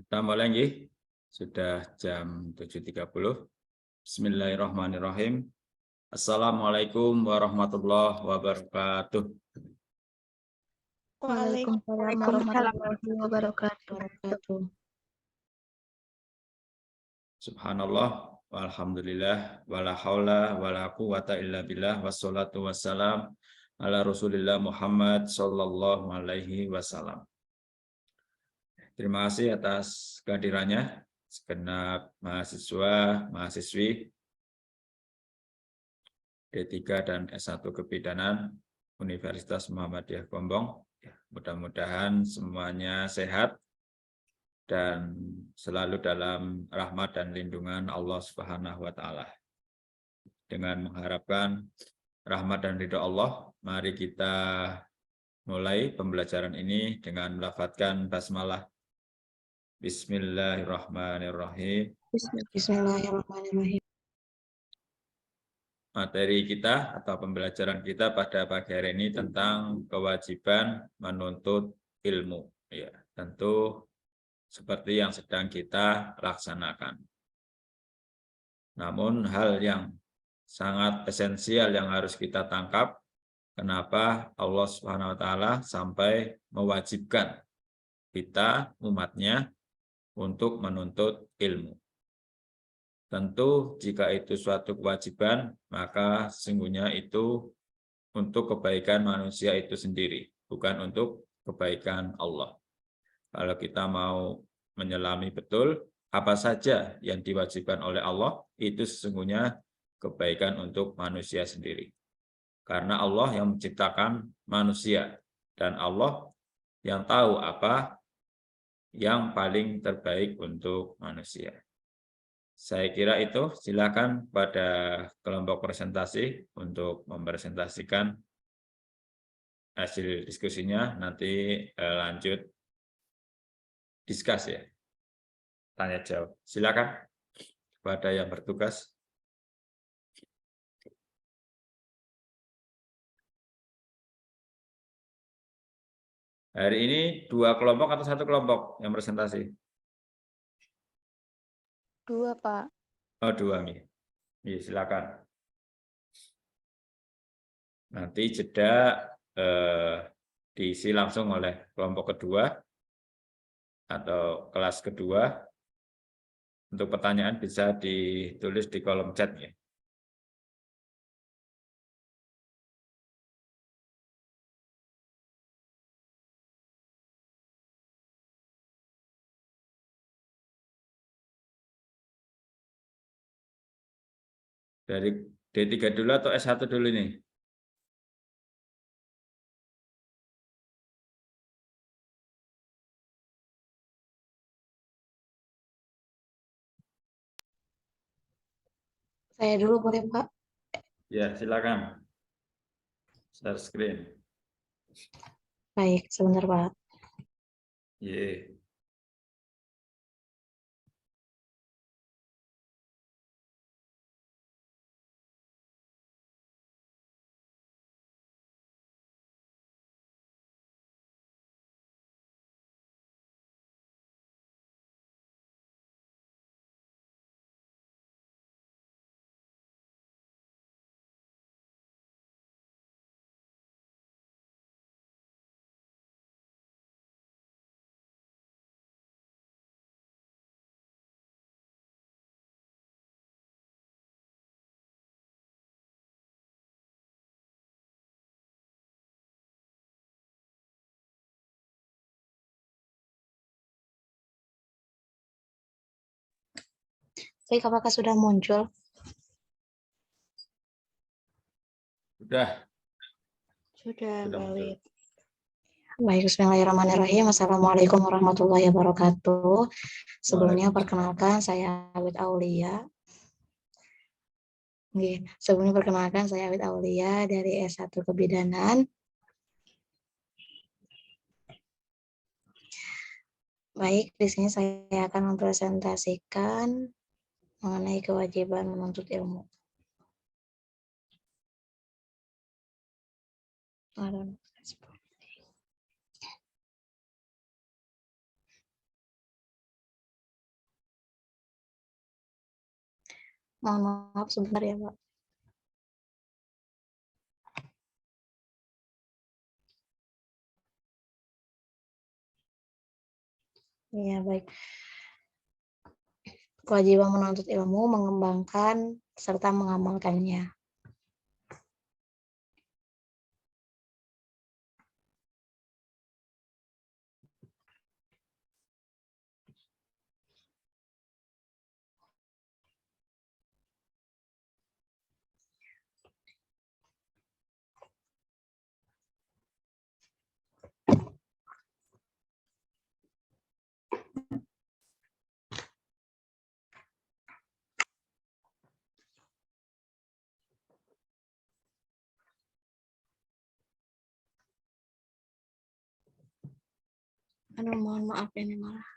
Kita mulai nggih. Sudah jam 7.30. Bismillahirrahmanirrahim. Assalamualaikum warahmatullahi wabarakatuh. Waalaikumsalam warahmatullahi wabarakatuh. Subhanallah, walhamdulillah, wala haula wala quwata illa billah, wassalatu wassalam ala Rasulillah Muhammad sallallahu alaihi wasallam. Terima kasih atas kehadirannya segenap mahasiswa, mahasiswi D3 dan S1 Kebidanan Universitas Muhammadiyah Gombong. Mudah-mudahan semuanya sehat dan selalu dalam rahmat dan lindungan Allah Subhanahu wa taala. Dengan mengharapkan rahmat dan ridha Allah, mari kita mulai pembelajaran ini dengan melafadzkan basmalah. Bismillahirrahmanirrahim. Bismillahirrahmanirrahim. Materi kita atau pembelajaran kita pada pagi hari ini tentang kewajiban menuntut ilmu. Ya, tentu seperti yang sedang kita laksanakan. Namun hal yang sangat esensial yang harus kita tangkap, kenapa Allah Subhanahu wa taala sampai mewajibkan kita umatnya untuk menuntut ilmu. Tentu jika itu suatu kewajiban, maka sesungguhnya itu untuk kebaikan manusia itu sendiri, bukan untuk kebaikan Allah. Kalau kita mau menyelami betul, apa saja yang diwajibkan oleh Allah, itu sesungguhnya kebaikan untuk manusia sendiri. Karena Allah yang menciptakan manusia, dan Allah yang tahu apa yang paling terbaik untuk manusia. Saya kira itu, silakan pada kelompok presentasi untuk mempresentasikan hasil diskusinya, nanti lanjut diskus ya, tanya jawab. Silakan kepada yang bertugas. Hari ini 2 kelompok atau 1 kelompok yang presentasi? 2, Pak. Oh, 2 nih. Ya, silakan. Nanti jeda diisi langsung oleh kelompok kedua atau kelas kedua. Untuk pertanyaan bisa ditulis di kolom chat ya. Dari D3 dulu atau S1 dulu nih? Saya dulu boleh, Pak? Ya, silakan. Share screen. Baik, sebentar, Pak. Yeah. Baik, apakah sudah muncul? Sudah Sudah, muncul. baik. Baik, bismillahirrahmanirrahim. Assalamualaikum warahmatullahi wabarakatuh. Sebelumnya perkenalkan saya Awit Aulia. Sebelumnya perkenalkan saya Awit Aulia dari S1 Kebidanan. Baik, di sini saya akan mempresentasikan mengenai kewajiban menuntut ilmu. Mohon maaf sebentar ya, Pak. Iya, baik. Kewajiban menuntut ilmu, mengembangkan, serta mengamalkannya. Aduh, mohon maaf ini malah.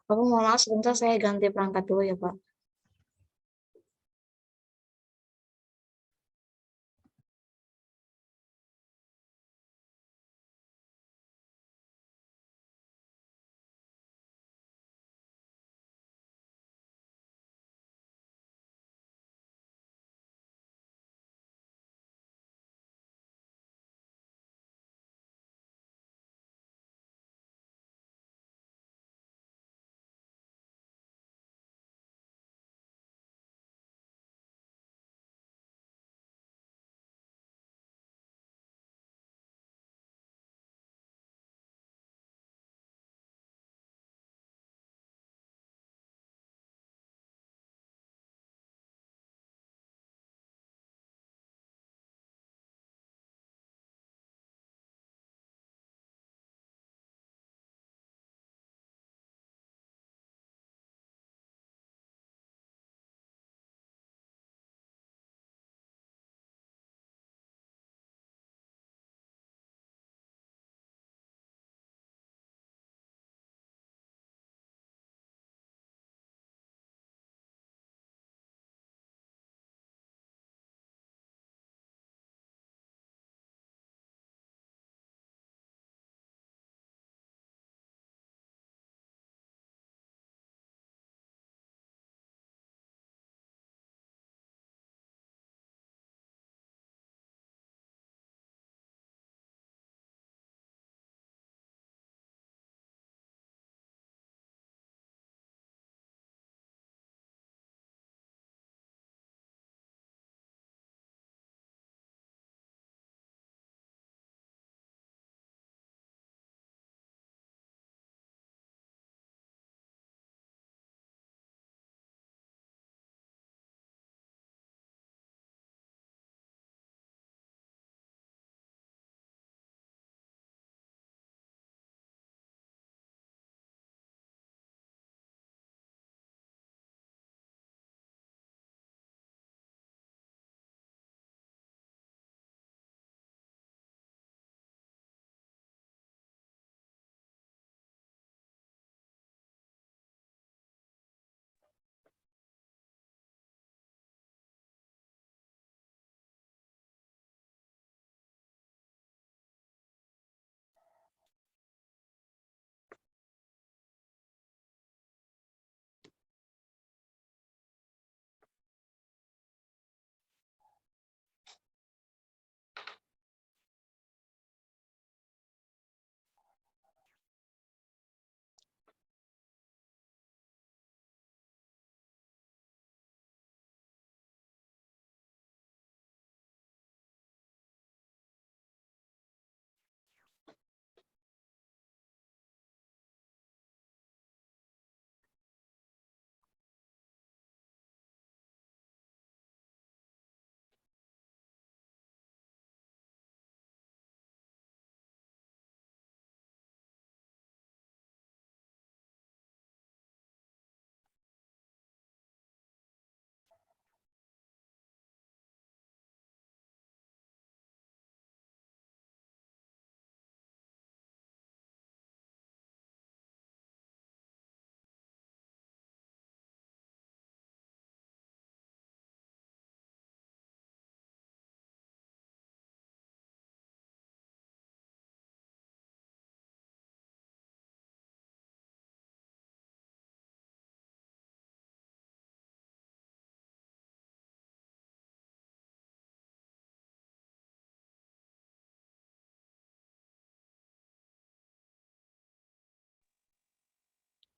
Bapak mohon maaf sebentar, saya ganti perangkat dulu ya, Pak.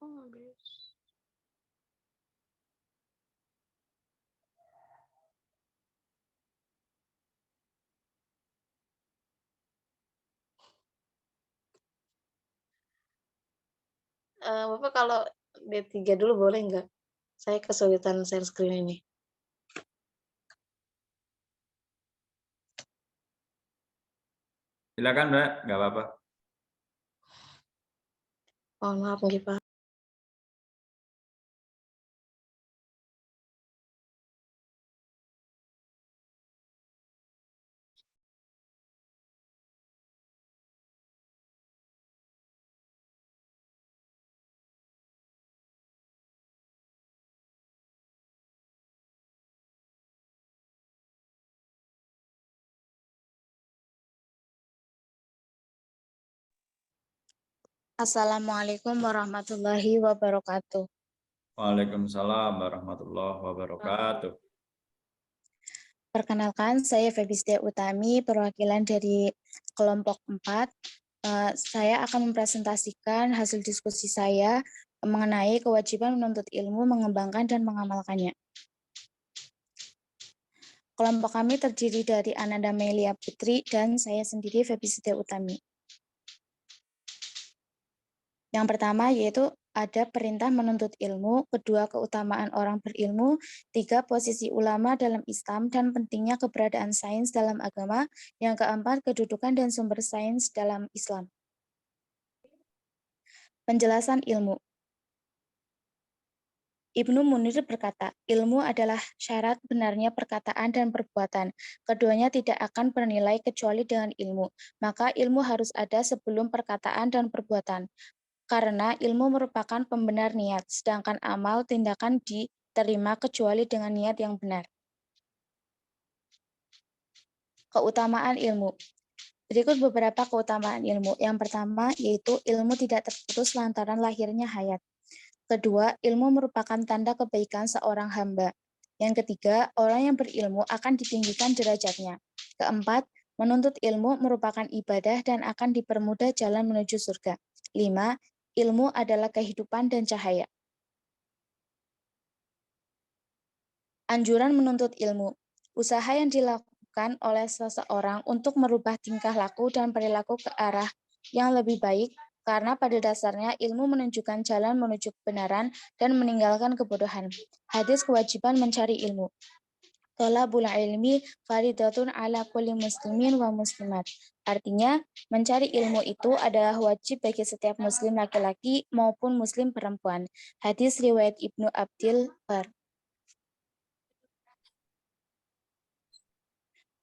Bapak kalau D3 dulu boleh nggak? Saya kesulitan share screen ini. Silakan Mbak, nggak apa-apa. Mohon maaf nggih, Pak. Assalamualaikum warahmatullahi wabarakatuh. Waalaikumsalam warahmatullahi wabarakatuh. Perkenalkan, saya Febistia Utami, perwakilan dari kelompok 4. Saya akan mempresentasikan hasil diskusi saya mengenai kewajiban menuntut ilmu, mengembangkan, dan mengamalkannya. Kelompok kami terdiri dari Ananda Melia Putri dan saya sendiri Febistia Utami. Yang pertama yaitu ada perintah menuntut ilmu, kedua keutamaan orang berilmu, tiga posisi ulama dalam Islam dan pentingnya keberadaan sains dalam agama, yang keempat kedudukan dan sumber sains dalam Islam. Penjelasan ilmu. Ibnu Munir berkata, ilmu adalah syarat benarnya perkataan dan perbuatan. Keduanya tidak akan bernilai kecuali dengan ilmu. Maka ilmu harus ada sebelum perkataan dan perbuatan. Karena ilmu merupakan pembenar niat, sedangkan amal tindakan diterima kecuali dengan niat yang benar. Keutamaan ilmu. Berikut beberapa keutamaan ilmu. Yang pertama yaitu ilmu tidak terputus lantaran lahirnya hayat. Kedua, ilmu merupakan tanda kebaikan seorang hamba. Yang ketiga, orang yang berilmu akan ditinggikan derajatnya. Keempat, menuntut ilmu merupakan ibadah dan akan dipermudah jalan menuju surga. 5. Ilmu adalah kehidupan dan cahaya. Anjuran menuntut ilmu. Usaha yang dilakukan oleh seseorang untuk merubah tingkah laku dan perilaku ke arah yang lebih baik, karena pada dasarnya ilmu menunjukkan jalan menuju kebenaran dan meninggalkan kebodohan. Hadis kewajiban mencari ilmu. Thalabul ilmi faridatun ala kulli muslimin wa muslimat. Artinya, mencari ilmu itu adalah wajib bagi setiap muslim laki-laki maupun muslim perempuan. Hadis riwayat Ibnu Abdil Bar.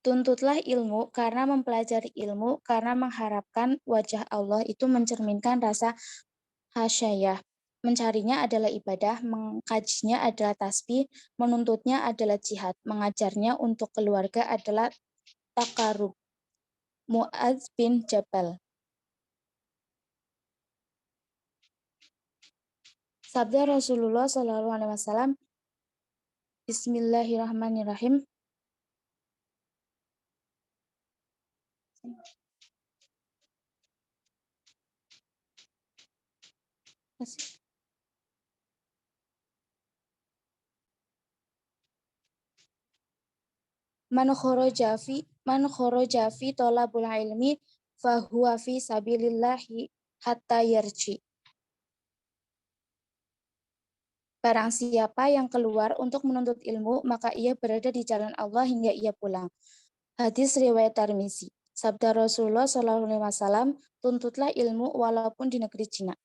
Tuntutlah ilmu karena mempelajari ilmu, karena mengharapkan wajah Allah itu mencerminkan rasa hasyayah. Mencarinya adalah ibadah, mengkajinya adalah tasbih, menuntutnya adalah jihad, mengajarnya untuk keluarga adalah takarub. Mu'adz bin Jabal. Sabda Rasulullah SAW, Bismillahirrahmanirrahim. Man kharaja fi thalabul ilmi fahuwa fi sabilillahi hatta yarji. Barang siapa yang keluar untuk menuntut ilmu, maka ia berada di jalan Allah hingga ia pulang. Hadis riwayat Tirmizi. Sabda Rasulullah SAW, tuntutlah ilmu walaupun di negeri Cina.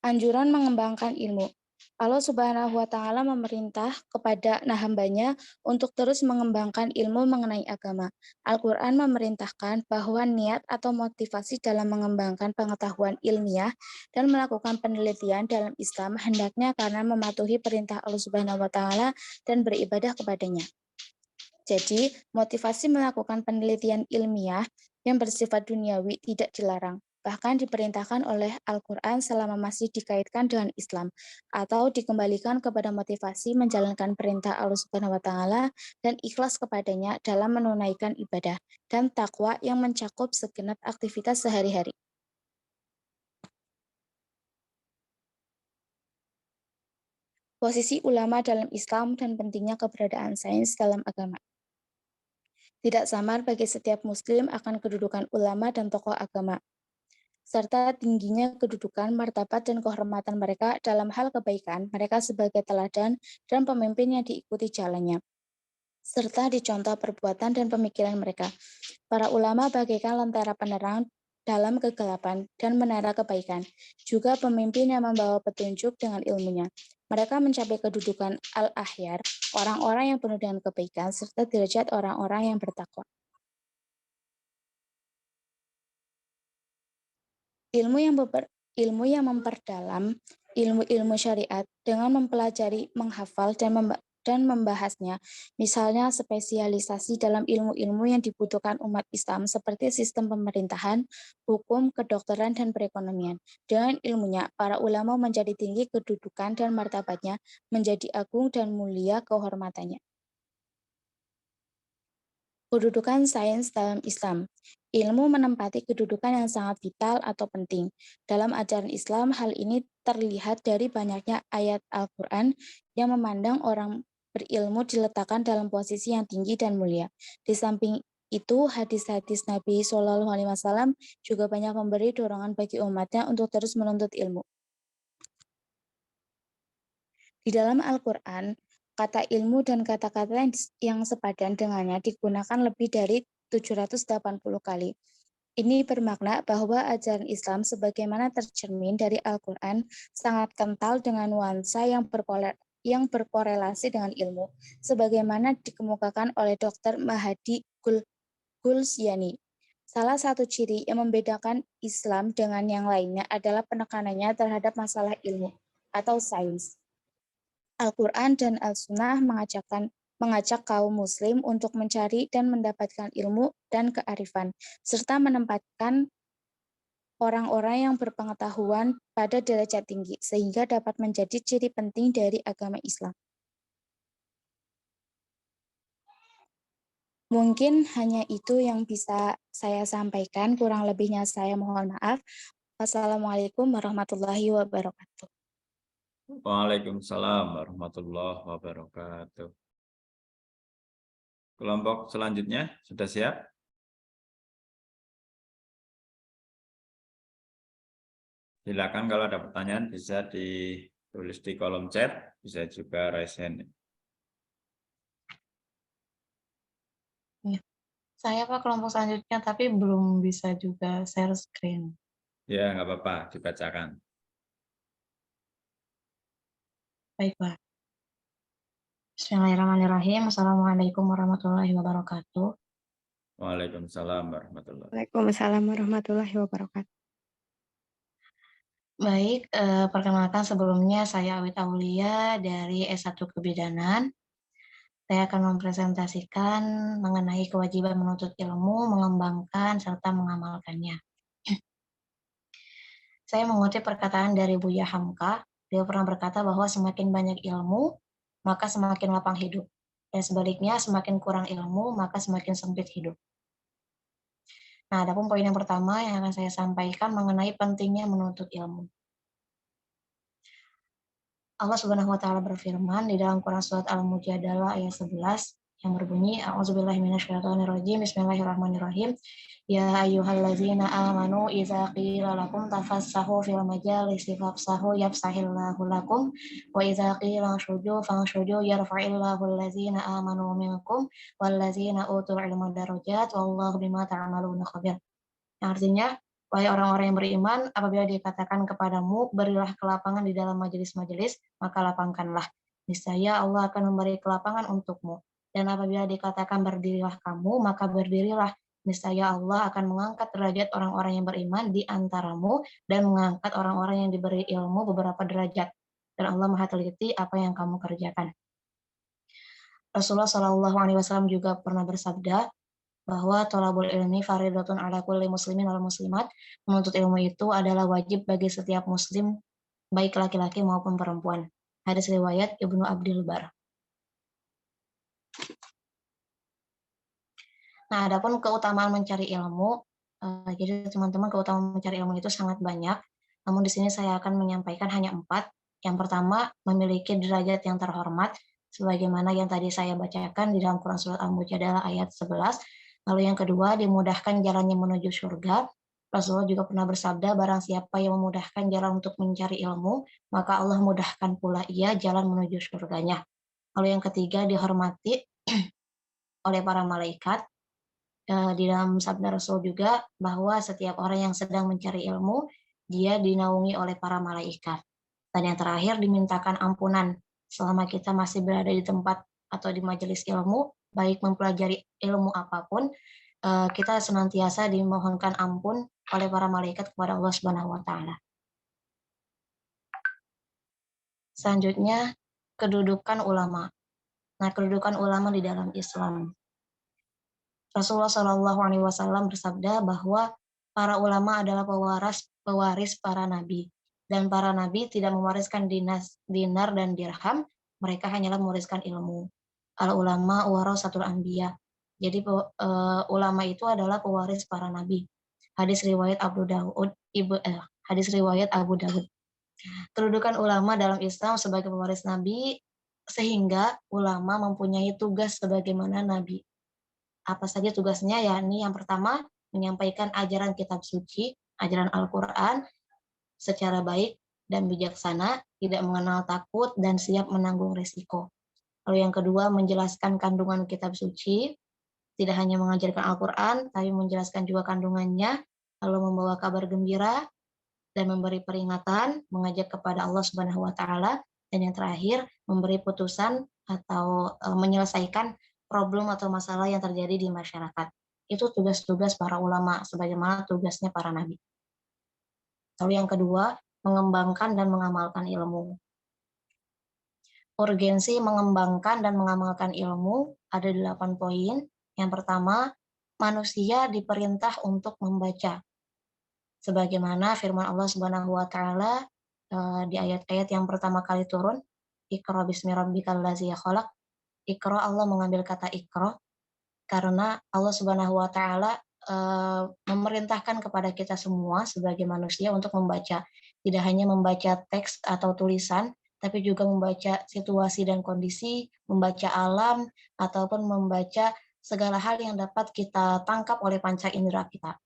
Anjuran mengembangkan ilmu. Allah Subhanahu wa Ta'ala memerintah kepada hambanya untuk terus mengembangkan ilmu mengenai agama. Al-Quran memerintahkan bahwa niat atau motivasi dalam mengembangkan pengetahuan ilmiah dan melakukan penelitian dalam Islam hendaknya karena mematuhi perintah Allah Subhanahu wa Ta'ala dan beribadah kepadanya. Jadi, motivasi melakukan penelitian ilmiah yang bersifat duniawi tidak dilarang. Bahkan diperintahkan oleh Al-Quran selama masih dikaitkan dengan Islam, atau dikembalikan kepada motivasi menjalankan perintah Allah Subhanahu wa Ta'ala dan ikhlas kepadanya dalam menunaikan ibadah dan takwa yang mencakup segenap aktivitas sehari-hari. Posisi ulama dalam Islam dan pentingnya keberadaan sains dalam agama. Tidak samar bagi setiap muslim akan kedudukan ulama dan tokoh agama, serta tingginya kedudukan, martabat, dan kehormatan mereka dalam hal kebaikan, mereka sebagai teladan dan pemimpin yang diikuti jalannya, serta dicontoh perbuatan dan pemikiran mereka. Para ulama bagaikan lentera penerang dalam kegelapan dan menara kebaikan, juga pemimpin yang membawa petunjuk dengan ilmunya. Mereka mencapai kedudukan al-ahyar, orang-orang yang penuh dengan kebaikan, serta derajat orang-orang yang bertakwa. Ilmu yang memperdalam ilmu-ilmu syariat dengan mempelajari, menghafal, dan membahasnya, misalnya spesialisasi dalam ilmu-ilmu yang dibutuhkan umat Islam seperti sistem pemerintahan, hukum, kedokteran, dan perekonomian. Dengan ilmunya, para ulama menjadi tinggi kedudukan dan martabatnya, menjadi agung dan mulia kehormatannya. Kedudukan sains dalam Islam. Ilmu menempati kedudukan yang sangat vital atau penting. Dalam ajaran Islam, hal ini terlihat dari banyaknya ayat Al-Quran yang memandang orang berilmu diletakkan dalam posisi yang tinggi dan mulia. Di samping itu, hadis-hadis Nabi SAW juga banyak memberi dorongan bagi umatnya untuk terus menuntut ilmu. Di dalam Al-Quran, kata ilmu dan kata-kata yang sepadan dengannya digunakan lebih dari 780 kali. Ini bermakna bahwa ajaran Islam sebagaimana tercermin dari Al-Quran sangat kental dengan nuansa yang berkorelasi dengan ilmu, sebagaimana dikemukakan oleh Dr. Mahadi Gulsiani. Salah satu ciri yang membedakan Islam dengan yang lainnya adalah penekanannya terhadap masalah ilmu atau sains. Al-Quran dan Al-Sunnah mengajak kaum muslim untuk mencari dan mendapatkan ilmu dan kearifan, serta menempatkan orang-orang yang berpengetahuan pada derajat tinggi, sehingga dapat menjadi ciri penting dari agama Islam. Mungkin hanya itu yang bisa saya sampaikan, kurang lebihnya saya mohon maaf. Wassalamualaikum warahmatullahi wabarakatuh. Waalaikumsalam warahmatullahi wabarakatuh. Kelompok selanjutnya sudah siap? Silakan kalau ada pertanyaan bisa ditulis di kolom chat, bisa juga raise hand. Saya Pak kelompok selanjutnya, tapi belum bisa juga share screen. Ya, nggak apa-apa, dibacakan. Baik Pak. Bismillahirrahmanirrahim. Assalamualaikum warahmatullahi wabarakatuh. Waalaikumsalam warahmatullahi wabarakatuh. Waalaikumsalam warahmatullahi wabarakatuh. Baik, perkenalkan sebelumnya saya Awit Aulia dari S1 Kebidanan. Saya akan mempresentasikan mengenai kewajiban menuntut ilmu, mengembangkan, serta mengamalkannya. Saya mengutip perkataan dari Buya Hamka. Dia pernah berkata bahwa semakin banyak ilmu, maka semakin lapang hidup. Dan sebaliknya, semakin kurang ilmu, maka semakin sempit hidup. Nah, adapun poin yang pertama yang akan saya sampaikan mengenai pentingnya menuntut ilmu. Allah Subhanahu wa taala berfirman di dalam Quran surat Al-Mujadalah ayat 11 yang berbunyi A'udzubillahi minasyaitonirrajim Bismillahirrahmanirrahim. Ya ayyuhallazina amanu idza qila lakum tafassahu fil majalisi fafsahu yafsahillahu lakum wa idza qila shuju fanshuju yarfa'illahu allazina amanu minkum wallazina utul ilma darajat wallahu bima ta'maluna khabir. Yang artinya, wahai orang-orang yang beriman, apabila dikatakan kepadamu, berilah kelapangan di dalam majelis-majelis, maka lapangkanlah. Niscaya Allah akan memberi kelapangan untukmu. Dan apabila dikatakan berdirilah kamu, maka berdirilah. Niscaya Allah akan mengangkat derajat orang-orang yang beriman di antaramu dan mengangkat orang-orang yang diberi ilmu beberapa derajat. Dan Allah Maha teliti apa yang kamu kerjakan. Rasulullah SAW juga pernah bersabda, bahwa thalabul ilmi fardhatun ala kulli muslimin wal muslimat. Menuntut ilmu itu adalah wajib bagi setiap muslim, baik laki-laki maupun perempuan. Hadis riwayat Ibnu Abdul Bar. Nah, adapun keutamaan mencari ilmu, jadi teman-teman keutamaan mencari ilmu itu sangat banyak. Namun di sini saya akan menyampaikan hanya 4. Yang pertama, memiliki derajat yang terhormat, sebagaimana yang tadi saya bacakan di dalam Quran Surat Al-Mujadalah ayat 11. Lalu yang kedua, dimudahkan jalannya menuju surga. Rasulullah juga pernah bersabda, barang siapa yang memudahkan jalan untuk mencari ilmu, maka Allah mudahkan pula ia jalan menuju surganya. Lalu yang ketiga, dihormati oleh para malaikat. Di dalam sabda Rasul juga bahwa setiap orang yang sedang mencari ilmu, dia dinaungi oleh para malaikat. Dan yang terakhir, dimintakan ampunan selama kita masih berada di tempat atau di majelis ilmu, baik mempelajari ilmu apapun, kita senantiasa dimohonkan ampun oleh para malaikat kepada Allah Subhanahu wa taala. Selanjutnya, kedudukan ulama. Nah, kedudukan ulama di dalam Islam. Rasulullah Shallallahu alaihi wasallam bersabda bahwa para ulama adalah pewaris para nabi, dan para nabi tidak mewariskan dinar dan dirham, mereka hanyalah mewariskan ilmu. Al ulama warasatul anbiya. Jadi ulama itu adalah pewaris para nabi. Hadis riwayat Abu Dawud. Kedudukan ulama dalam Islam sebagai pewaris nabi, sehingga ulama mempunyai tugas sebagaimana nabi. Apa saja tugasnya? Yakni yang pertama, menyampaikan ajaran kitab suci, ajaran Al-Quran secara baik dan bijaksana, tidak mengenal takut dan siap menanggung risiko. Lalu yang kedua, menjelaskan kandungan kitab suci, tidak hanya mengajarkan Al-Quran, tapi menjelaskan juga kandungannya, lalu membawa kabar gembira dan memberi peringatan, mengajak kepada Allah Subhanahu wa taala, dan yang terakhir, memberi putusan atau menyelesaikan problem atau masalah yang terjadi di masyarakat. Itu tugas-tugas para ulama, sebagaimana tugasnya para nabi. Lalu yang kedua, mengembangkan dan mengamalkan ilmu. Urgensi mengembangkan dan mengamalkan ilmu ada 8 poin. Yang pertama, manusia diperintah untuk membaca. Sebagaimana firman Allah Subhanahu wa taala di ayat-ayat yang pertama kali turun, Iqra bismi rabbikal ladzi khalaq. Iqra, Allah mengambil kata Iqra karena Allah Subhanahu wa taala memerintahkan kepada kita semua sebagai manusia untuk membaca. Tidak hanya membaca teks atau tulisan, tapi juga membaca situasi dan kondisi, membaca alam, ataupun membaca segala hal yang dapat kita tangkap oleh panca indera kita.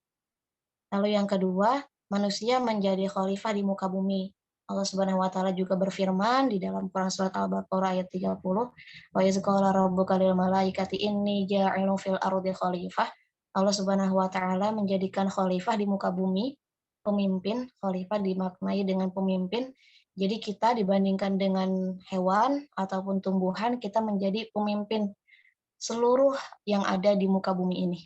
Lalu yang kedua, manusia menjadi khalifah di muka bumi. Allah Subhanahu wa taala juga berfirman di dalam Quran surat Al-Baqarah ayat 30, wa iz qala rabbuka lil malaikati inni ja'ilun fil ardi khalifah. Allah Subhanahu wa taala menjadikan khalifah di muka bumi, pemimpin. Khalifah dimaknai dengan pemimpin. Jadi kita dibandingkan dengan hewan ataupun tumbuhan, kita menjadi pemimpin seluruh yang ada di muka bumi ini.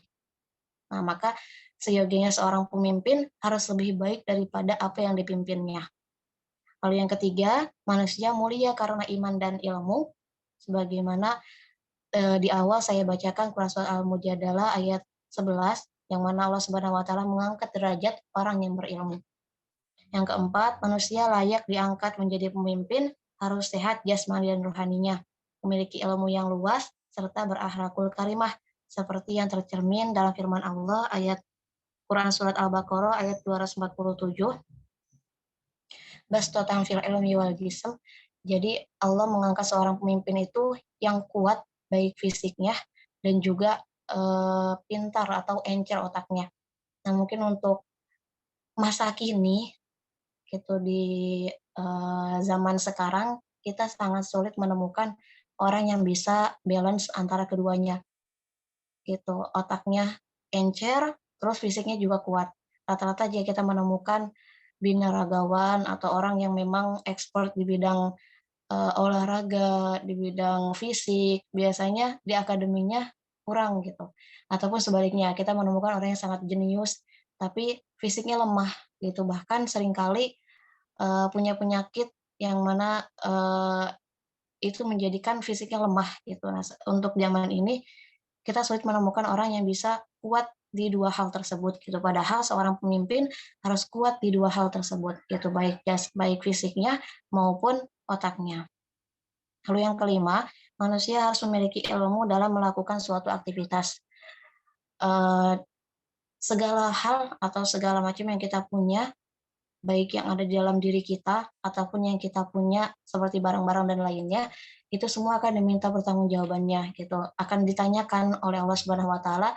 Nah, maka seyogianya seorang pemimpin harus lebih baik daripada apa yang dipimpinnya. Lalu yang ketiga, manusia mulia karena iman dan ilmu. Sebagaimana di awal saya bacakan Quran Surat Al-Mujadalah ayat 11, yang mana Allah Subhanahu wa taala mengangkat derajat orang yang berilmu. Yang keempat, manusia layak diangkat menjadi pemimpin, harus sehat jasmani dan rohaninya, memiliki ilmu yang luas, serta berakhlakul karimah, seperti yang tercermin dalam firman Allah ayat Quran Surat Al-Baqarah ayat 247. Bastotan fil ilmi wal jism. Jadi Allah mengangkat seorang pemimpin itu yang kuat baik fisiknya dan juga pintar atau encer otaknya. Nah, mungkin untuk masa kini gitu di zaman sekarang kita sangat sulit menemukan orang yang bisa balance antara keduanya. Gitu, otaknya encer, terus fisiknya juga kuat. Rata-rata jika kita menemukan binaragawan atau orang yang memang expert di bidang olahraga, di bidang fisik, biasanya di akademinya kurang gitu. Ataupun sebaliknya, kita menemukan orang yang sangat jenius, tapi fisiknya lemah gitu. Bahkan seringkali punya penyakit yang mana itu menjadikan fisiknya lemah gitu. Nah, untuk zaman ini kita sulit menemukan orang yang bisa kuat di dua hal tersebut gitu. Padahal seorang pemimpin harus kuat di dua hal tersebut gitu, baik fisiknya maupun otaknya. Lalu yang kelima, manusia harus memiliki ilmu dalam melakukan suatu aktivitas. Segala hal atau segala macam yang kita punya baik yang ada di dalam diri kita ataupun yang kita punya seperti barang-barang dan lainnya, itu semua akan diminta pertanggungjawabannya gitu. Akan ditanyakan oleh Allah Subhanahu wa taala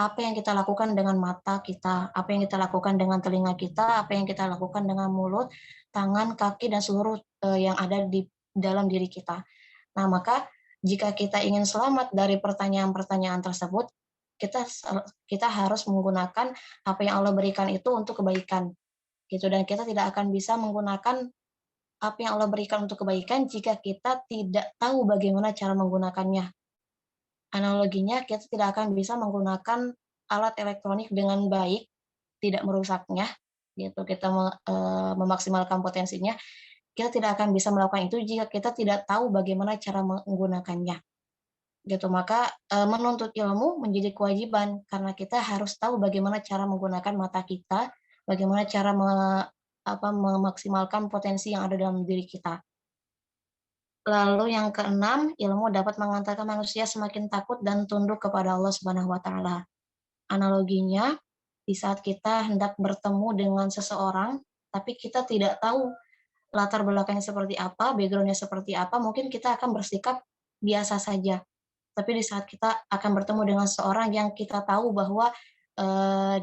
apa yang kita lakukan dengan mata kita, apa yang kita lakukan dengan telinga kita, apa yang kita lakukan dengan mulut, tangan, kaki dan seluruh yang ada di dalam diri kita. Nah, maka jika kita ingin selamat dari pertanyaan-pertanyaan tersebut, kita harus menggunakan apa yang Allah berikan itu untuk kebaikan gitu, dan kita tidak akan bisa menggunakan apa yang Allah berikan untuk kebaikan jika kita tidak tahu bagaimana cara menggunakannya. Analoginya, kita tidak akan bisa menggunakan alat elektronik dengan baik, tidak merusaknya, gitu. Kita memaksimalkan potensinya. Kita tidak akan bisa melakukan itu jika kita tidak tahu bagaimana cara menggunakannya. Gitu. Maka menuntut ilmu menjadi kewajiban karena kita harus tahu bagaimana cara menggunakan mata kita, bagaimana cara memaksimalkan potensi yang ada dalam diri kita. Lalu yang keenam, ilmu dapat mengantarkan manusia semakin takut dan tunduk kepada Allah Subhanahu wa taala. Analoginya, di saat kita hendak bertemu dengan seseorang, tapi kita tidak tahu latar belakangnya seperti apa, background-nya seperti apa, mungkin kita akan bersikap biasa saja. Tapi di saat kita akan bertemu dengan seorang yang kita tahu bahwa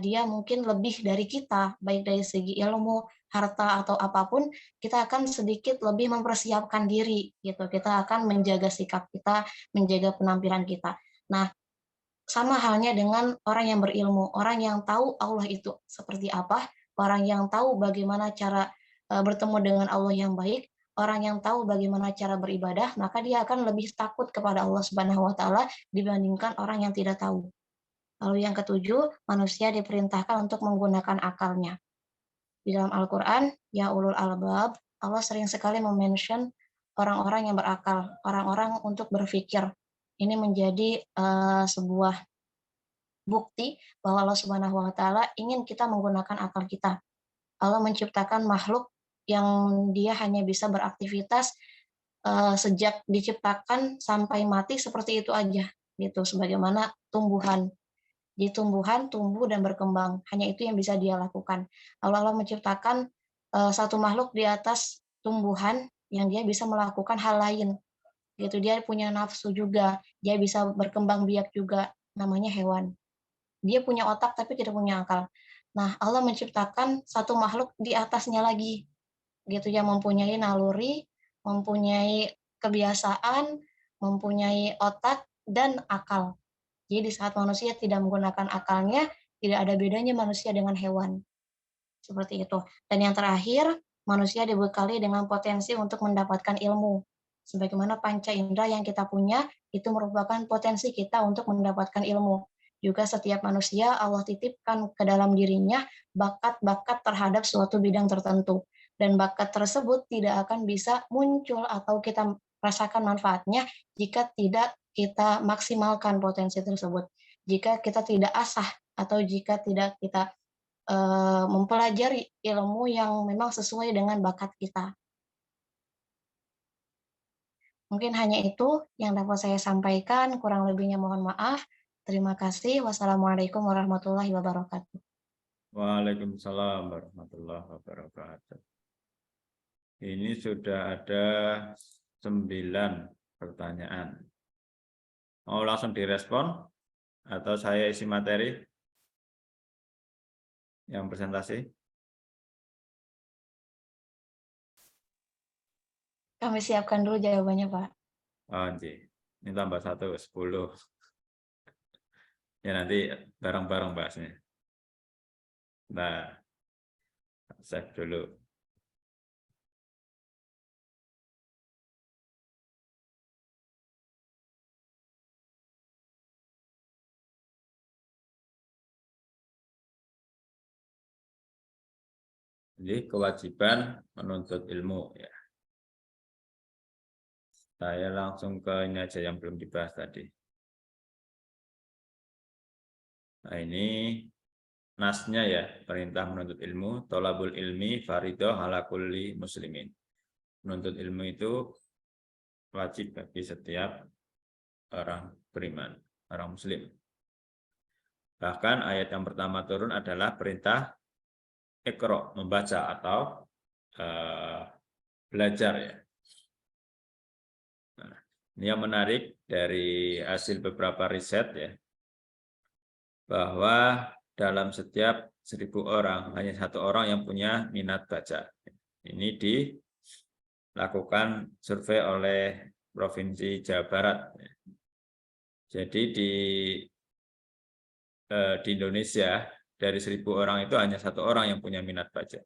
dia mungkin lebih dari kita, baik dari segi ilmu, harta atau apapun, kita akan sedikit lebih mempersiapkan diri gitu. Kita akan menjaga sikap kita, menjaga penampilan kita. Nah, sama halnya dengan orang yang berilmu, orang yang tahu Allah itu seperti apa, orang yang tahu bagaimana cara bertemu dengan Allah yang baik, orang yang tahu bagaimana cara beribadah, maka dia akan lebih takut kepada Allah Subhanahu wa taala dibandingkan orang yang tidak tahu. Lalu yang ketujuh, manusia diperintahkan untuk menggunakan akalnya. Di dalam Al-Quran, ya ulul albab, Allah sering sekali mention orang-orang yang berakal, orang-orang untuk berpikir. Ini menjadi sebuah bukti bahwa Allah Subhanahu wa taala ingin kita menggunakan akal kita. Allah menciptakan makhluk yang dia hanya bisa beraktivitas sejak diciptakan sampai mati seperti itu aja gitu, sebagaimana tumbuhan. Di tumbuhan tumbuh dan berkembang, hanya itu yang bisa dia lakukan. Lalu Allah menciptakan satu makhluk di atas tumbuhan yang dia bisa melakukan hal lain gitu. Dia punya nafsu juga, dia bisa berkembang biak juga, namanya hewan. Dia punya otak tapi tidak punya akal. Nah, Allah menciptakan satu makhluk di atasnya lagi gitu, yang mempunyai naluri, mempunyai kebiasaan, mempunyai otak dan akal. Jadi di saat manusia tidak menggunakan akalnya, tidak ada bedanya manusia dengan hewan. Seperti itu. Dan yang terakhir, manusia dibekali dengan potensi untuk mendapatkan ilmu. Sebagaimana panca indera yang kita punya, itu merupakan potensi kita untuk mendapatkan ilmu. Juga setiap manusia Allah titipkan ke dalam dirinya bakat-bakat terhadap suatu bidang tertentu. Dan bakat tersebut tidak akan bisa muncul atau kita rasakan manfaatnya jika tidak kita maksimalkan potensi tersebut. Jika kita tidak asah atau jika tidak kita mempelajari ilmu yang memang sesuai dengan bakat kita. Mungkin hanya itu yang dapat saya sampaikan, kurang lebihnya mohon maaf. Terima kasih. Wassalamualaikum warahmatullahi wabarakatuh. Waalaikumsalam warahmatullahi wabarakatuh. Ini sudah ada 9 pertanyaan. Mau langsung direspon atau saya isi materi yang presentasi? Kami siapkan dulu jawabannya, Pak. Oh, ini tambah 1, 10. Ya nanti bareng-bareng bahasnya. Nah, save dulu. Jadi kewajiban menuntut ilmu ya. Saya langsung ke ini aja yang belum dibahas tadi. Nah ini nasnya ya, perintah menuntut ilmu, tolabul ilmi faridoh ala kulli muslimin. Menuntut ilmu itu wajib bagi setiap orang beriman, orang muslim. Bahkan ayat yang pertama turun adalah perintah Iqra, membaca atau belajar ya. Nah, ini yang menarik dari hasil beberapa riset ya, bahwa dalam setiap 1.000 orang hanya 1 orang yang punya minat baca. Ini dilakukan survei oleh Provinsi Jawa Barat. Jadi di Indonesia dari 1.000 orang itu hanya 1 orang yang punya minat baca.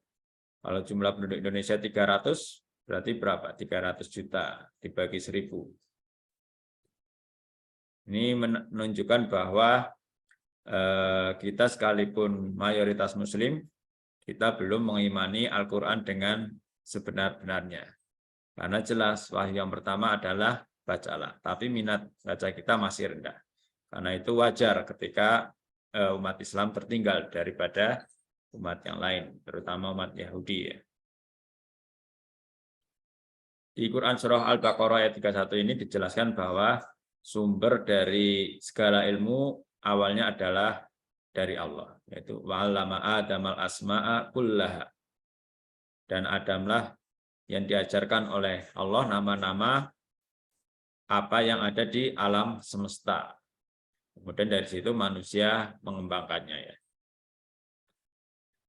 Kalau jumlah penduduk Indonesia 300, berarti berapa? 300 juta dibagi 1.000. Ini menunjukkan bahwa kita sekalipun mayoritas Muslim, kita belum mengimani Al-Quran dengan sebenar-benarnya. Karena jelas wahyu yang pertama adalah bacalah, tapi minat baca kita masih rendah. Karena itu wajar ketika umat Islam tertinggal daripada umat yang lain, terutama umat Yahudi ya. Di Quran Surah Al-Baqarah ayat 31 ini dijelaskan bahwa sumber dari segala ilmu awalnya adalah dari Allah, yaitu wa'allama Adamal asma'a kullaha. Dan Adamlah yang diajarkan oleh Allah nama-nama apa yang ada di alam semesta. Kemudian dari situ manusia mengembangkannya ya.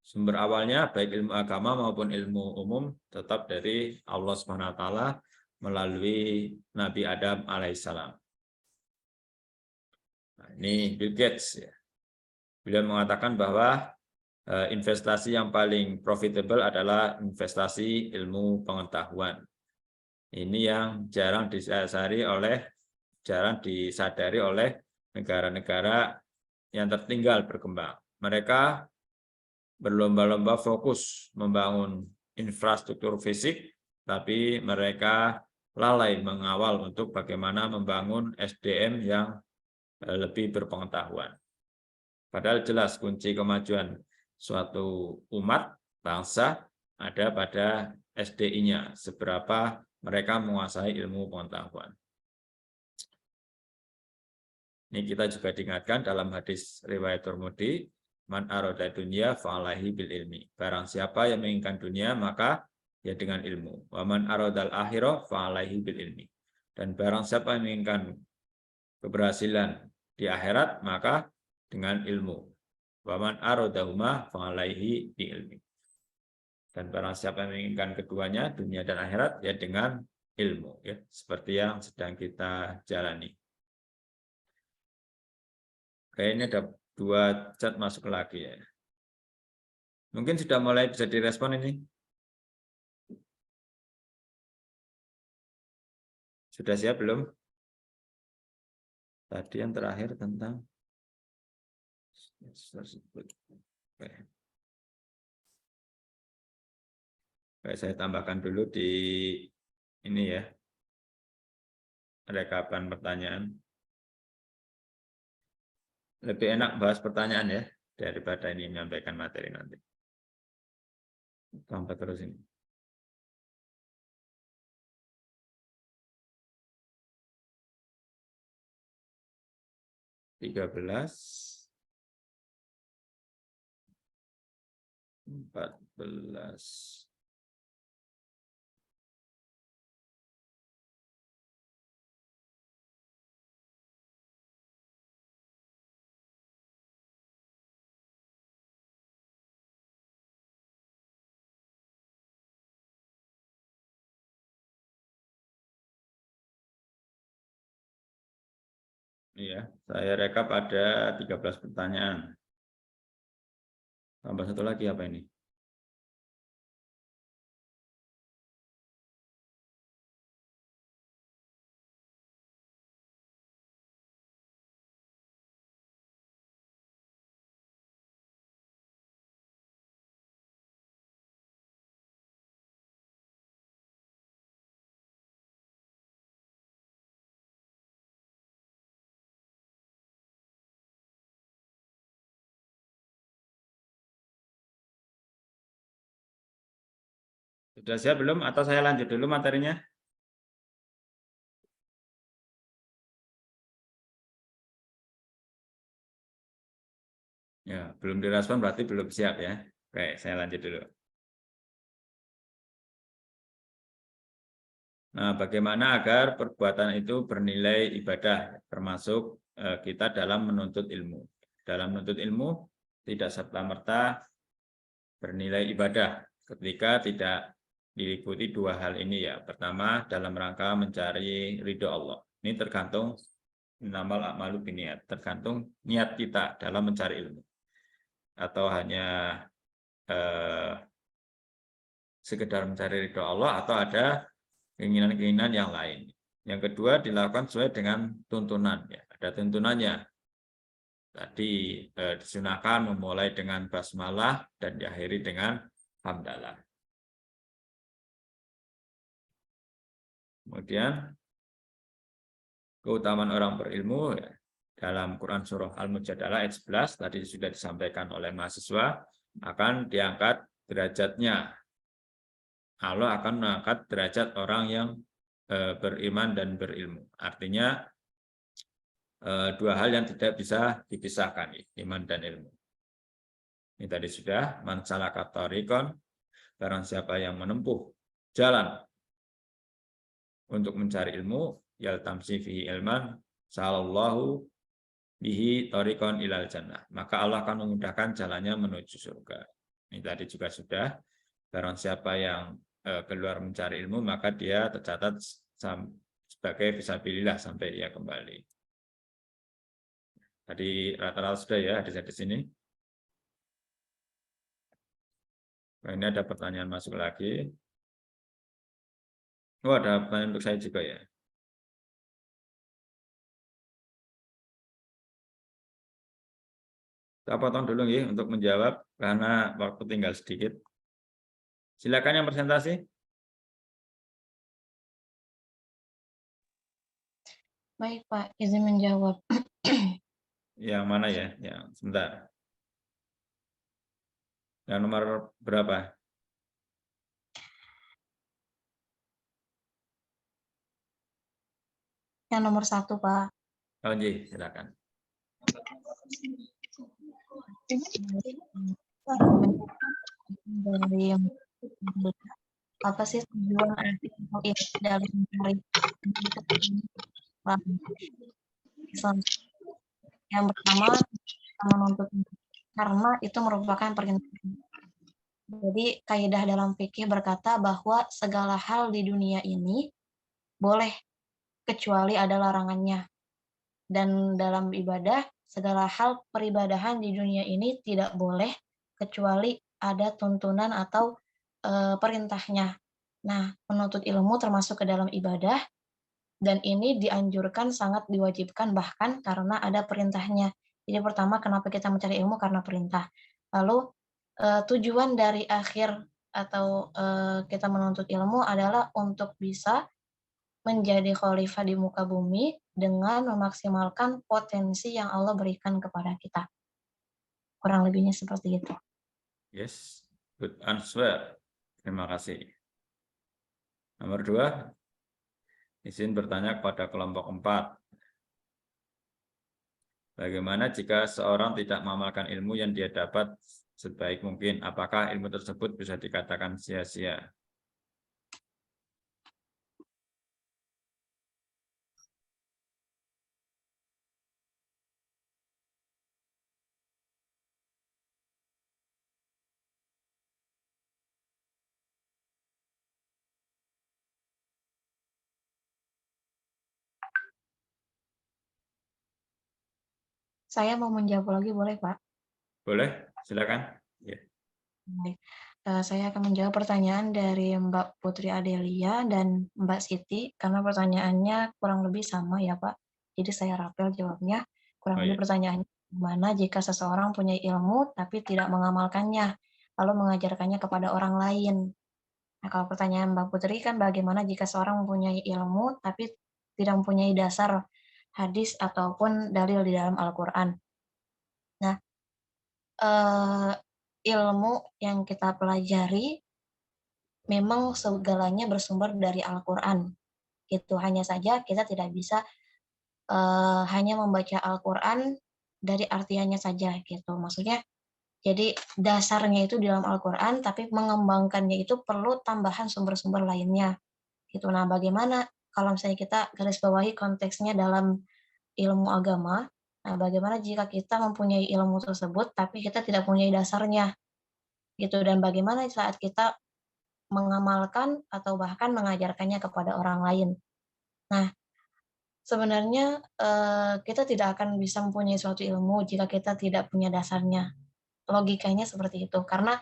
Sumber awalnya baik ilmu agama maupun ilmu umum tetap dari Allah Subhanahu wa taala melalui Nabi Adam alaihissalam. Nah, ini Bill Gates ya. Beliau mengatakan bahwa investasi yang paling profitable adalah investasi ilmu pengetahuan. Ini yang jarang disadari oleh negara-negara yang tertinggal berkembang. Mereka berlomba-lomba fokus membangun infrastruktur fisik, tapi mereka lalai mengawal untuk bagaimana membangun SDM yang lebih berpengetahuan. Padahal jelas kunci kemajuan suatu umat, bangsa, ada pada SDI-nya, seberapa mereka menguasai ilmu pengetahuan. Ini kita juga diingatkan dalam hadis riwayat Tirmidzi, man arada dunya fa'alaihi bil ilmi. Barang siapa yang menginginkan dunia, maka ya dengan ilmu. Wa man aradal akhirah fa'alaihi bil ilmi. Dan barang siapa yang menginginkan keberhasilan di akhirat, maka dengan ilmu. Wa man aradahuma fa'alaihi bi ilmi. Dan barang siapa yang menginginkan keduanya, dunia dan akhirat, ya dengan ilmu, ya seperti yang sedang kita jalani. Oke, ini ada 2 chat masuk lagi ya. Mungkin sudah mulai bisa direspon ini. Sudah siap belum? Tadi yang terakhir tentang Oke. Oke, saya tambahkan dulu di ini ya. Rekapan pertanyaan. Lebih enak bahas pertanyaan ya daripada ini menyampaikan materi nanti. Tambah terus ini. Tiga belas, 14. Iya, saya rekap ada 13 pertanyaan. Tambah satu lagi apa ini? Sudah siap belum? Atau saya lanjut dulu materinya? Ya, belum direspon berarti belum siap ya. Oke, saya lanjut dulu. Nah, bagaimana agar perbuatan itu bernilai ibadah, termasuk kita dalam menuntut ilmu. Dalam menuntut ilmu tidak serta-merta bernilai ibadah ketika tidak diliputi dua hal ini ya. Pertama, dalam rangka mencari ridho Allah. Ini tergantung innamal a'malu binniyat, tergantung niat kita dalam mencari ilmu. Atau hanya sekedar mencari ridho Allah atau ada keinginan-keinginan yang lain. Yang kedua dilakukan sesuai dengan tuntunan ya. Ada tuntunannya. Tadi disunahkan memulai dengan basmalah dan diakhiri dengan hamdalah. Kemudian keutamaan orang berilmu ya, dalam Quran surah Al-Mujadalah ayat 11 tadi sudah disampaikan oleh mahasiswa, akan diangkat derajatnya. Allah akan mengangkat derajat orang yang beriman dan berilmu. Artinya dua hal yang tidak bisa dipisahkan, iman dan ilmu. Ini tadi sudah, man salaka tariqan, barang siapa yang menempuh jalan untuk mencari ilmu, yaltamsi fihi ilman, sallallahu bihi tariqan ilal jannah. Maka Allah akan memudahkan jalannya menuju surga. Ini tadi juga sudah, barang siapa yang keluar mencari ilmu, maka dia tercatat sebagai fisabilillah sampai ia kembali. Tadi rata-rata sudah ya hadis-hadis ini. Nah, ini ada pertanyaan masuk lagi. Oh, ada pertanyaan untuk saya juga ya. Saya potong dulu ya untuk menjawab karena waktu tinggal sedikit. Silakan yang presentasi. Baik Pak, izin menjawab. Yang mana ya? Yang sebentar. Yang nomor berapa? Yang nomor 1 Pak. Oh, iya, silakan. Dari apa sih tujuan dalam mencari Islam? Yang pertama, menuntut karena itu merupakan perintah. Jadi kaidah dalam fikih berkata bahwa segala hal di dunia ini boleh kecuali ada larangannya. Dan dalam ibadah, segala hal peribadahan di dunia ini tidak boleh kecuali ada tuntunan atau perintahnya. Nah, menuntut ilmu termasuk ke dalam ibadah, dan ini dianjurkan, sangat diwajibkan bahkan karena ada perintahnya. Jadi pertama, kenapa kita mencari ilmu? Karena perintah. Lalu tujuan dari akhir atau kita menuntut ilmu adalah untuk bisa menjadi khalifah di muka bumi dengan memaksimalkan potensi yang Allah berikan kepada kita. Kurang lebihnya seperti itu. Yes, good answer. Terima kasih. Nomor 2, izin bertanya kepada kelompok 4. Bagaimana jika seorang tidak mengamalkan ilmu yang dia dapat sebaik mungkin? Apakah ilmu tersebut bisa dikatakan sia-sia? Saya mau menjawab lagi, boleh Pak? Boleh, silakan. Ya. Baik. Saya akan menjawab pertanyaan dari Mbak Putri Adelia dan Mbak Siti, karena pertanyaannya kurang lebih sama ya Pak. Jadi saya rapel jawabnya. Kurang Oh, lebih ya. pertanyaannya, gimana jika seseorang punya ilmu tapi tidak mengamalkannya, lalu mengajarkannya kepada orang lain. Nah, kalau pertanyaan Mbak Putri kan bagaimana jika seorang mempunyai ilmu tapi tidak mempunyai dasar hadis ataupun dalil di dalam Al-Quran. Nah, ilmu yang kita pelajari memang segalanya bersumber dari Al-Quran. Itu hanya saja kita tidak bisa hanya membaca Al-Quran dari artiannya saja gitu. Maksudnya Jadi dasarnya itu di dalam Al-Quran, tapi mengembangkannya itu perlu tambahan sumber-sumber lainnya. Gitu. Nah, bagaimana kalau misalnya kita garis bawahi konteksnya dalam ilmu agama, nah bagaimana jika kita mempunyai ilmu tersebut, tapi kita tidak punya dasarnya, gitu. Dan bagaimana saat kita mengamalkan atau bahkan mengajarkannya kepada orang lain. Nah, sebenarnya kita tidak akan bisa mempunyai suatu ilmu jika kita tidak punya dasarnya. Logikanya seperti itu, karena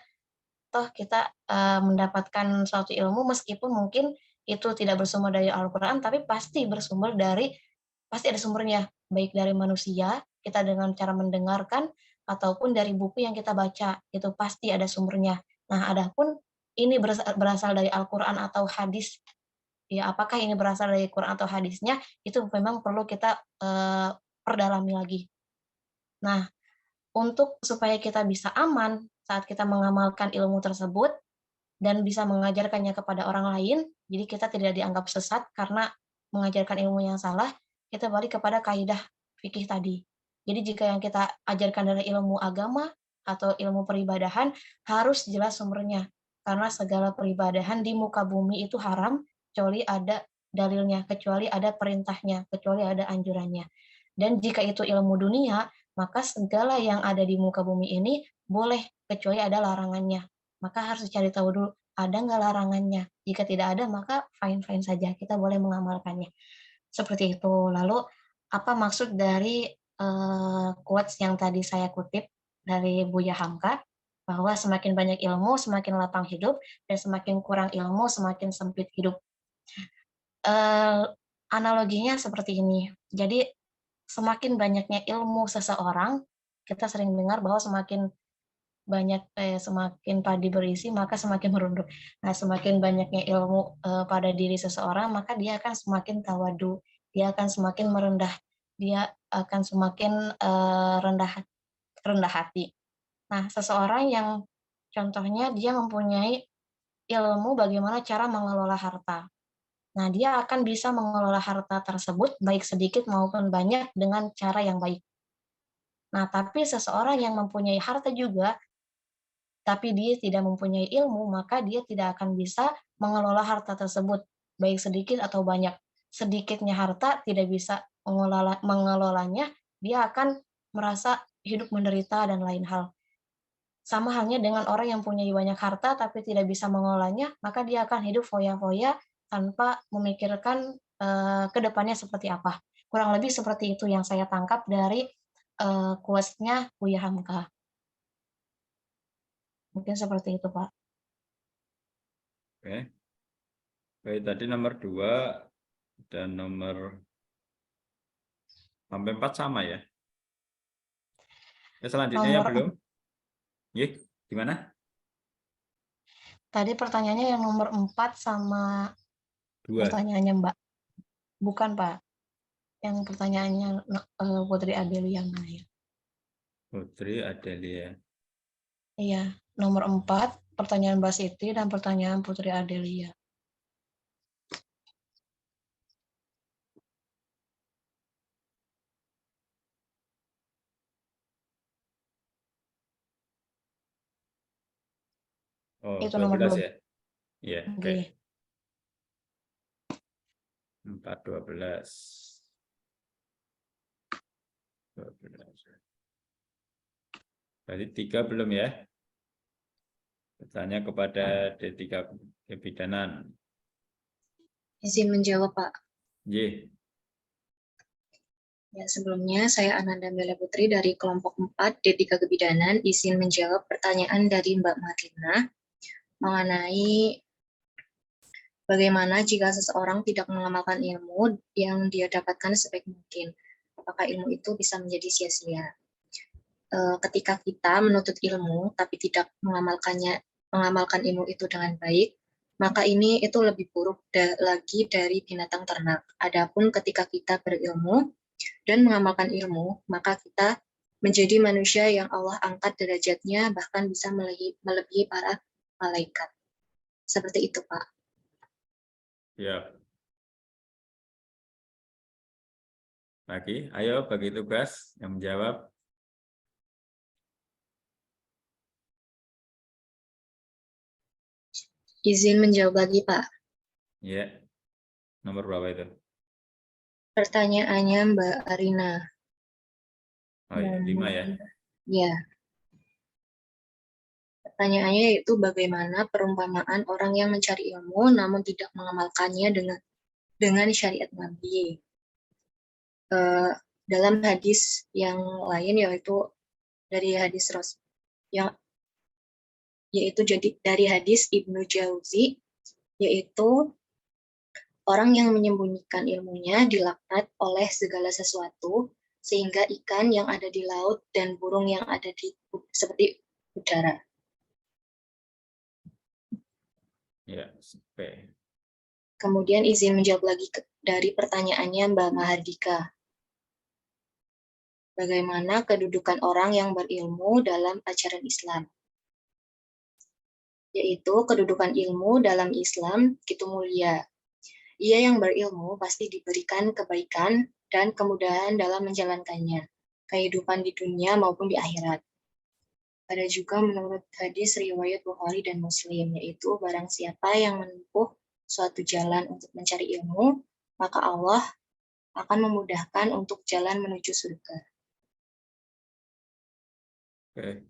toh kita mendapatkan suatu ilmu meskipun mungkin itu tidak bersumber dari Al-Quran, tapi pasti ada sumbernya, baik dari manusia, kita dengan cara mendengarkan, ataupun dari buku yang kita baca, itu pasti ada sumbernya. Nah, adapun ini berasal dari Al-Quran atau hadis, ya apakah ini berasal dari Quran atau hadisnya, itu memang perlu kita perdalami lagi. Nah, untuk supaya kita bisa aman saat kita mengamalkan ilmu tersebut dan bisa mengajarkannya kepada orang lain, jadi kita tidak dianggap sesat karena mengajarkan ilmu yang salah, kita balik kepada kaidah fikih tadi. Jadi jika yang kita ajarkan adalah ilmu agama atau ilmu peribadahan, harus jelas sumbernya. Karena segala peribadahan di muka bumi itu haram, kecuali ada dalilnya, kecuali ada perintahnya, kecuali ada anjurannya. Dan jika itu ilmu dunia, maka segala yang ada di muka bumi ini boleh, kecuali ada larangannya. Maka harus cari tahu dulu, ada nggak larangannya? Jika tidak ada, maka fine-fine saja, kita boleh mengamalkannya. Seperti itu. Lalu, apa maksud dari quotes yang tadi saya kutip dari Buya Hamka, bahwa semakin banyak ilmu, semakin lapang hidup, dan semakin kurang ilmu, semakin sempit hidup. Analoginya seperti ini. Jadi, semakin banyaknya ilmu seseorang, kita sering dengar bahwa semakin padi berisi maka semakin merunduk. Nah, semakin banyaknya ilmu pada diri seseorang, maka dia akan semakin tawadu, dia akan semakin merendah, dia akan semakin rendah hati. Nah, seseorang yang contohnya dia mempunyai ilmu bagaimana cara mengelola harta. Nah, dia akan bisa mengelola harta tersebut baik sedikit maupun banyak dengan cara yang baik. Nah, tapi seseorang yang mempunyai harta juga tapi dia tidak mempunyai ilmu, maka dia tidak akan bisa mengelola harta tersebut, baik sedikit atau banyak. Sedikitnya harta tidak bisa mengelolanya, dia akan merasa hidup menderita dan lain hal. Sama halnya dengan orang yang punya banyak harta tapi tidak bisa mengelolanya, maka dia akan hidup foya-foya tanpa memikirkan ke depannya seperti apa. Kurang lebih seperti itu yang saya tangkap dari quotes-nya Buya Hamka. Mungkin seperti itu, Pak. Oke. Baik, tadi nomor 2 dan nomor sampai 4 sama ya. Selanjutnya yang belum. Gimana? Tadi pertanyaannya yang nomor 4 sama 2. pertanyaannya Mbak. Bukan, Pak. Yang pertanyaannya Putri Adelia mana ya? Putri Adelia. Iya, nomor 4, pertanyaan Mbak Siti dan pertanyaan Putri Adelia. Oh, Itu nomor 12 2. ya? Iya, oke. Okay. 4, 12. 12. Berarti 3 belum ya? Bertanya kepada D3 kebidanan. Izin menjawab, Pak. Y. Ya, sebelumnya saya Ananda Bella Putri dari kelompok 4 D3 Kebidanan izin menjawab pertanyaan dari Mbak Marlina mengenai bagaimana jika seseorang tidak mengamalkan ilmu yang dia dapatkan sebaik mungkin. Apakah ilmu itu bisa menjadi sia-sia? Ketika kita menuntut ilmu tapi tidak mengamalkan ilmu itu dengan baik, maka itu lebih buruk lagi dari binatang ternak. Adapun ketika kita berilmu dan mengamalkan ilmu, maka kita menjadi manusia yang Allah angkat derajatnya, bahkan bisa melebihi para malaikat. Seperti itu, Pak. Ya. Lagi, ayo bagi tugas yang menjawab. Izin menjawab lagi, Pak. Ya. Nomor berapa itu? Pertanyaannya Mbak Arina. Oh ya, 5 ya. Ya. Pertanyaannya yaitu bagaimana perumpamaan orang yang mencari ilmu namun tidak mengamalkannya dengan syariat Nabi. Dalam hadis yang lain yaitu dari hadis dari hadis Ibnu Jauzi, yaitu orang yang menyembunyikan ilmunya dilaknat oleh segala sesuatu, sehingga ikan yang ada di laut dan burung yang ada di seperti udara. Ya, P. Kemudian izin menjawab lagi dari pertanyaannya Mbak Mahardika. Bagaimana kedudukan orang yang berilmu dalam ajaran Islam? Yaitu kedudukan ilmu dalam Islam itu mulia. Ia yang berilmu pasti diberikan kebaikan dan kemudahan dalam menjalankannya, kehidupan di dunia maupun di akhirat. Ada juga menurut hadis riwayat Bukhari dan Muslim, yaitu barang siapa yang menempuh suatu jalan untuk mencari ilmu, maka Allah akan memudahkan untuk jalan menuju surga. Oke.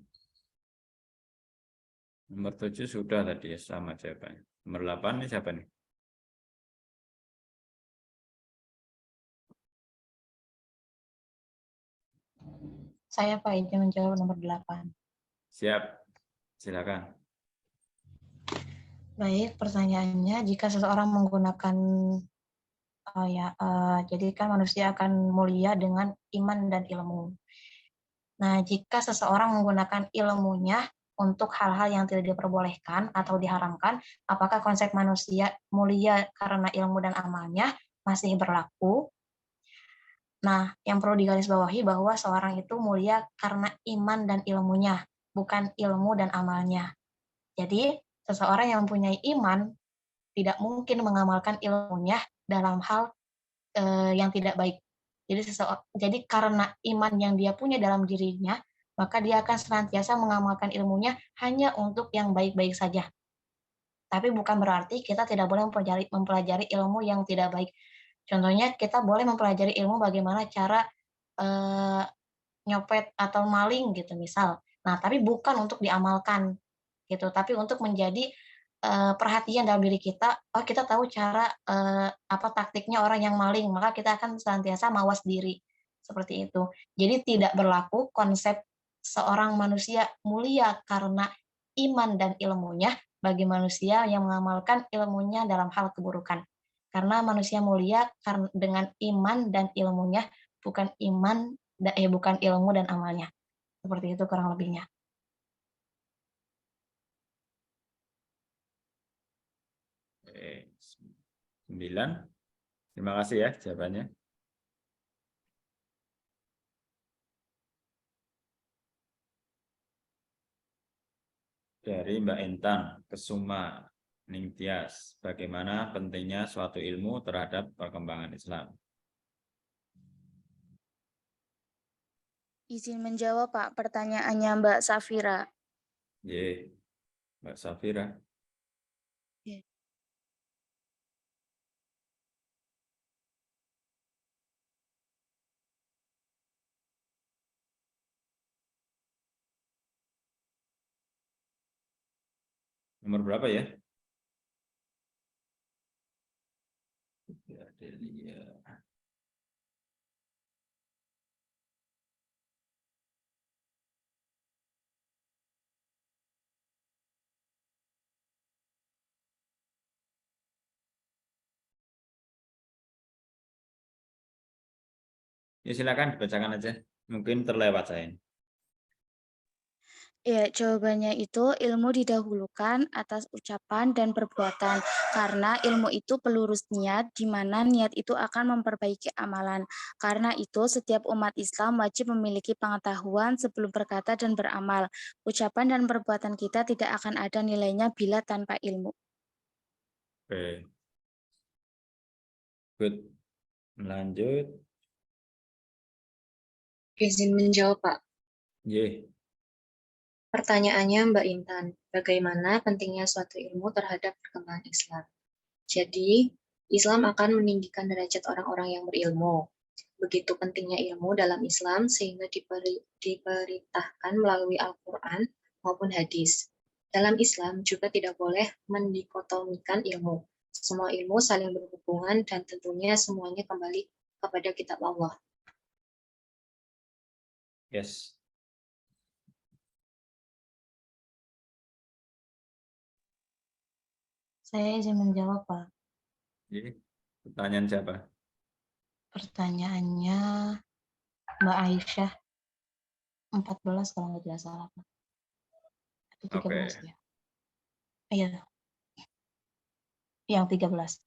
Nomor 7 sudah tadi ya, sama jawabannya. Nomor 8 ini siapa nih? Saya Pak izin menjawab nomor 8. Siap. Silakan. Baik, pertanyaannya, jika seseorang menggunakan jadi kan manusia akan mulia dengan iman dan ilmu. Nah, jika seseorang menggunakan ilmunya untuk hal-hal yang tidak diperbolehkan atau diharamkan, apakah konsep manusia mulia karena ilmu dan amalnya masih berlaku? Nah, yang perlu digarisbawahi bahwa seorang itu mulia karena iman dan ilmunya, bukan ilmu dan amalnya. Jadi, seseorang yang mempunyai iman tidak mungkin mengamalkan ilmunya dalam hal yang tidak baik. Jadi karena iman yang dia punya dalam dirinya, maka dia akan senantiasa mengamalkan ilmunya hanya untuk yang baik-baik saja. Tapi bukan berarti kita tidak boleh mempelajari ilmu yang tidak baik. Contohnya kita boleh mempelajari ilmu bagaimana cara nyopet atau maling gitu misal. Nah, tapi bukan untuk diamalkan gitu, tapi untuk menjadi perhatian dalam diri kita, oh kita tahu cara taktiknya orang yang maling, maka kita akan senantiasa mawas diri, seperti itu. Jadi tidak berlaku konsep seorang manusia mulia karena iman dan ilmunya bagi manusia yang mengamalkan ilmunya dalam hal keburukan. Karena manusia mulia dengan iman dan ilmunya, bukan ilmu dan amalnya. Seperti itu kurang lebihnya. Oke. 9. Terima kasih ya jawabannya. Dari Mbak Intan Kesuma Ningtyas, bagaimana pentingnya suatu ilmu terhadap perkembangan Islam? Izin menjawab Pak, pertanyaannya Mbak Safira. Ye, Mbak Safira. Nomor berapa ya? Delia. Ya silakan dibacakan aja. Mungkin terlewat saya. Ya, jawabannya itu ilmu didahulukan atas ucapan dan perbuatan, karena ilmu itu pelurus niat, di mana niat itu akan memperbaiki amalan. Karena itu, setiap umat Islam wajib memiliki pengetahuan sebelum berkata dan beramal. Ucapan dan perbuatan kita tidak akan ada nilainya bila tanpa ilmu. Oke. Good. Lanjut. Izin menjawab, Pak. Ye. Pertanyaannya Mbak Intan. bagaimana pentingnya suatu ilmu terhadap perkembangan Islam. Jadi, Islam akan meninggikan derajat orang-orang yang berilmu. Begitu pentingnya ilmu dalam Islam sehingga diperintahkan melalui Al-Quran maupun hadis. Dalam Islam juga tidak boleh mendikotomikan ilmu. Semua ilmu saling berhubungan dan tentunya semuanya kembali kepada kitab Allah. Yes. Saya izin menjawab, Pak. Jadi, pertanyaan siapa? Pertanyaannya Mbak Aisyah 14 kalau nggak salah, Pak. Atau 13 Oke. ya? Iya, yang 13.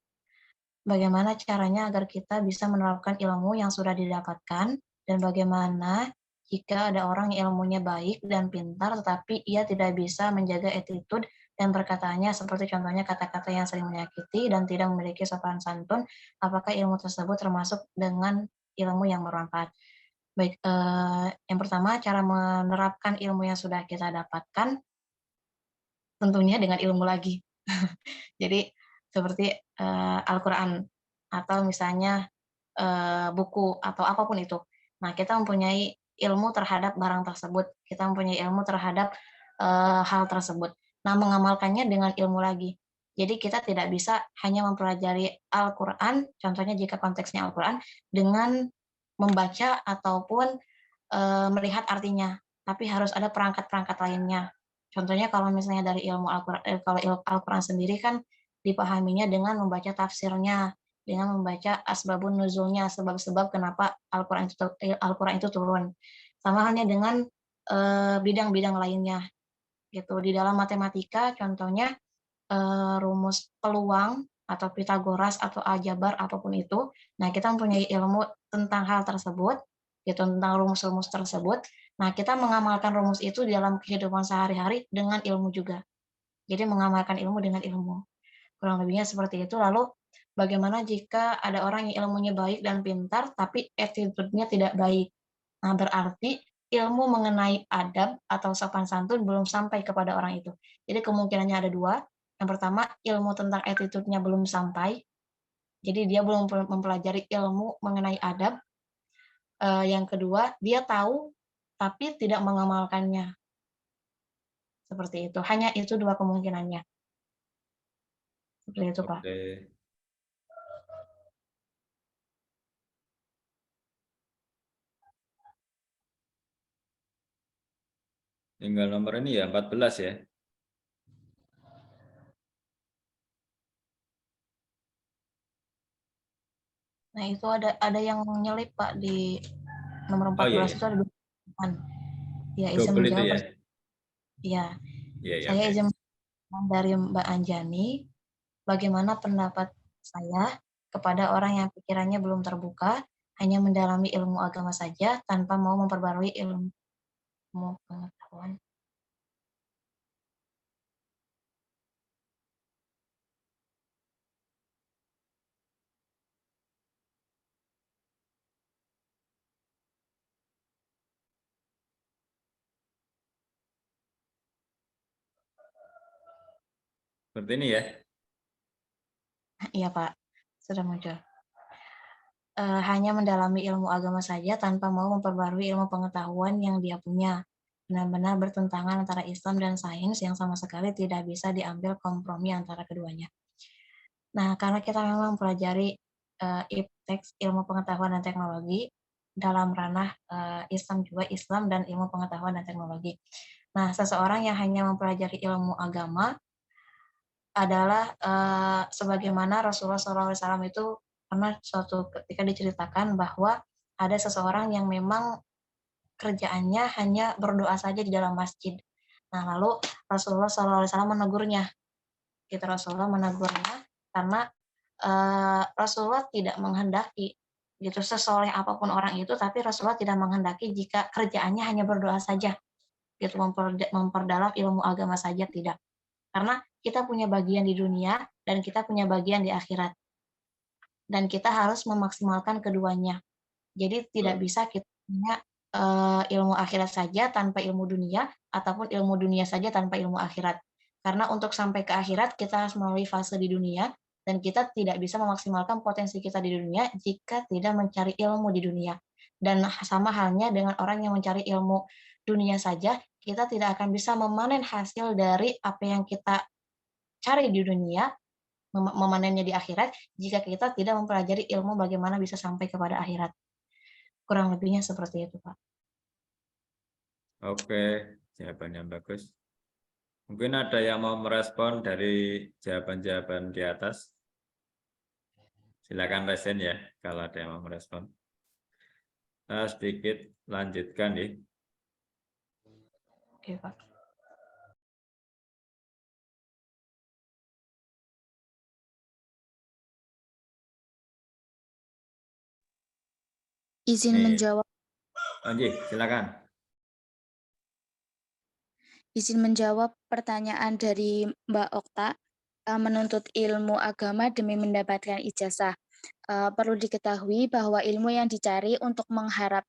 Bagaimana caranya agar kita bisa menerapkan ilmu yang sudah didapatkan, dan bagaimana jika ada orang yang ilmunya baik dan pintar tetapi ia tidak bisa menjaga attitude dan perkataannya, seperti contohnya kata-kata yang sering menyakiti dan tidak memiliki sopan santun, apakah ilmu tersebut termasuk dengan ilmu yang bermanfaat? Baik, yang pertama, cara menerapkan ilmu yang sudah kita dapatkan tentunya dengan ilmu lagi. Jadi seperti Al-Quran atau misalnya buku atau apapun itu. Nah, kita mempunyai ilmu terhadap barang tersebut, kita mempunyai ilmu terhadap hal tersebut. Nah, mengamalkannya dengan ilmu lagi. Jadi kita tidak bisa hanya mempelajari Al-Quran, contohnya jika konteksnya Al-Quran, dengan membaca ataupun melihat artinya, tapi harus ada perangkat-perangkat lainnya. Contohnya kalau misalnya dari ilmu Al-Quran, kalau ilmu Al-Quran sendiri kan dipahaminya dengan membaca tafsirnya, dengan membaca asbabun nuzulnya, sebab-sebab kenapa Al-Quran itu turun. Sama halnya dengan bidang-bidang lainnya. Gitu. Di dalam matematika, contohnya rumus peluang atau Pitagoras atau aljabar apapun itu. Nah, kita mempunyai ilmu tentang hal tersebut, gitu, tentang rumus-rumus tersebut. Nah, kita mengamalkan rumus itu di dalam kehidupan sehari-hari dengan ilmu juga. Jadi mengamalkan ilmu dengan ilmu. Kurang lebihnya seperti itu. Lalu bagaimana jika ada orang yang ilmunya baik dan pintar tapi attitude-nya tidak baik? Nah, berarti ilmu mengenai adab atau sopan santun belum sampai kepada orang itu. Jadi kemungkinannya ada dua. Yang pertama, ilmu tentang attitude-nya belum sampai. Jadi dia belum mempelajari ilmu mengenai adab. Yang kedua, dia tahu tapi tidak mengamalkannya. Seperti itu. Hanya itu dua kemungkinannya. Seperti itu, Pak. Oke. Tinggal nomor ini ya, 14 ya. Nah, itu ada yang nyelip, Pak, di nomor Oh 14 iya, itu ada dua pertanyaan. Ya, izin double itu menjawab. ya. Ya, Iya, ya, saya oke. izin dari Mbak Anjani, bagaimana pendapat saya kepada orang yang pikirannya belum terbuka, hanya mendalami ilmu agama saja tanpa mau memperbarui ilmu pengetahuan. Seperti ini ya. Iya, Pak, sudah muncul. Hanya mendalami ilmu agama saja tanpa mau memperbarui ilmu pengetahuan yang dia punya. Benar-benar bertentangan antara Islam dan sains yang sama sekali tidak bisa diambil kompromi antara keduanya. Nah, karena kita memang mempelajari IPTEX, ilmu pengetahuan dan teknologi, dalam ranah Islam juga, Islam dan ilmu pengetahuan dan teknologi. Nah, seseorang yang hanya mempelajari ilmu agama adalah sebagaimana Rasulullah SAW itu pernah suatu ketika diceritakan bahwa ada seseorang yang memang kerjaannya hanya berdoa saja di dalam masjid. Nah, lalu Rasulullah SAW menegurnya. Gitu, Rasulullah menegurnya karena Rasulullah tidak menghendaki gitu sesoleh apapun orang itu, tapi Rasulullah tidak menghendaki jika kerjaannya hanya berdoa saja, gitu, memperdalam ilmu agama saja, tidak. Karena kita punya bagian di dunia dan kita punya bagian di akhirat. Dan kita harus memaksimalkan keduanya. Jadi tidak bisa kita punya ilmu akhirat saja tanpa ilmu dunia, ataupun ilmu dunia saja tanpa ilmu akhirat. Karena untuk sampai ke akhirat kita harus melalui fase di dunia, dan kita tidak bisa memaksimalkan potensi kita di dunia jika tidak mencari ilmu di dunia. Dan sama halnya dengan orang yang mencari ilmu dunia saja, kita tidak akan bisa memanen hasil dari apa yang kita cari di dunia, memanennya di akhirat, jika kita tidak mempelajari ilmu bagaimana bisa sampai kepada akhirat. Kurang lebihnya seperti itu, Pak. Oke, jawabannya bagus. Mungkin ada yang mau merespon dari jawaban-jawaban di atas. Silakan resen ya, kalau ada yang mau merespon. Sedikit lanjutkan ya. Oke, Pak. Izin Nih. menjawab. Silakan. Izin menjawab pertanyaan dari Mbak Okta. Menuntut ilmu agama demi mendapatkan ijazah. Perlu diketahui bahwa ilmu yang dicari untuk mengharap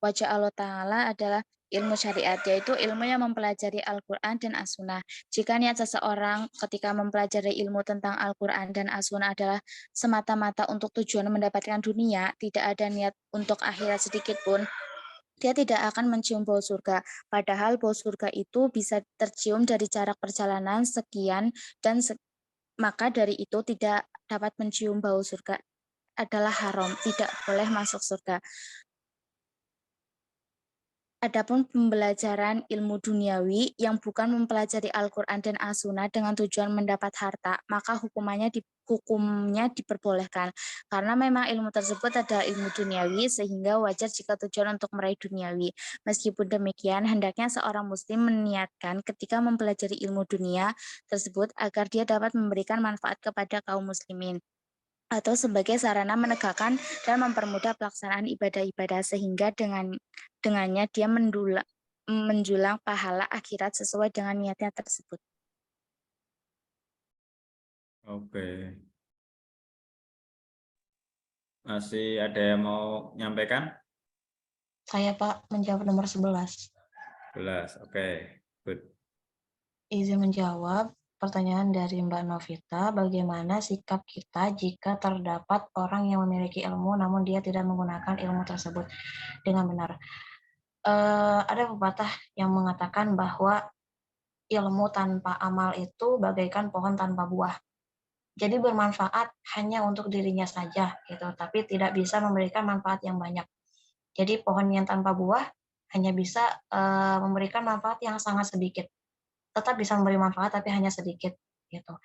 wajah Allah Ta'ala adalah ilmu syariat, yaitu ilmu yang mempelajari Al-Quran dan As-Sunnah. Jika niat seseorang ketika mempelajari ilmu tentang Al-Quran dan As-Sunnah adalah semata-mata untuk tujuan mendapatkan dunia, tidak ada niat untuk akhirat sedikit pun, dia tidak akan mencium bau surga. Padahal bau surga itu bisa tercium dari jarak perjalanan sekian dan maka dari itu tidak dapat mencium bau surga adalah haram, tidak boleh masuk surga. Adapun pembelajaran ilmu duniawi yang bukan mempelajari Al-Quran dan As-Sunnah dengan tujuan mendapat harta, maka hukumnya diperbolehkan. Karena memang ilmu tersebut adalah ilmu duniawi, sehingga wajar jika tujuan untuk meraih duniawi. Meskipun demikian, hendaknya seorang muslim meniatkan ketika mempelajari ilmu dunia tersebut agar dia dapat memberikan manfaat kepada kaum muslimin, atau sebagai sarana menegakkan dan mempermudah pelaksanaan ibadah-ibadah, sehingga dengannya dia menjulang pahala akhirat sesuai dengan niatnya tersebut. Oke. Masih ada yang mau menyampaikan? Saya, Pak, menjawab nomor 11. 11, oke. Good. Izin menjawab pertanyaan dari Mbak Novita, bagaimana sikap kita jika terdapat orang yang memiliki ilmu namun dia tidak menggunakan ilmu tersebut dengan benar? Ada pepatah yang mengatakan bahwa ilmu tanpa amal itu bagaikan pohon tanpa buah. Jadi bermanfaat hanya untuk dirinya saja, gitu, tapi tidak bisa memberikan manfaat yang banyak. Jadi pohon yang tanpa buah hanya bisa memberikan manfaat yang sangat sedikit. Tetap bisa memberi manfaat tapi hanya sedikit, gitu.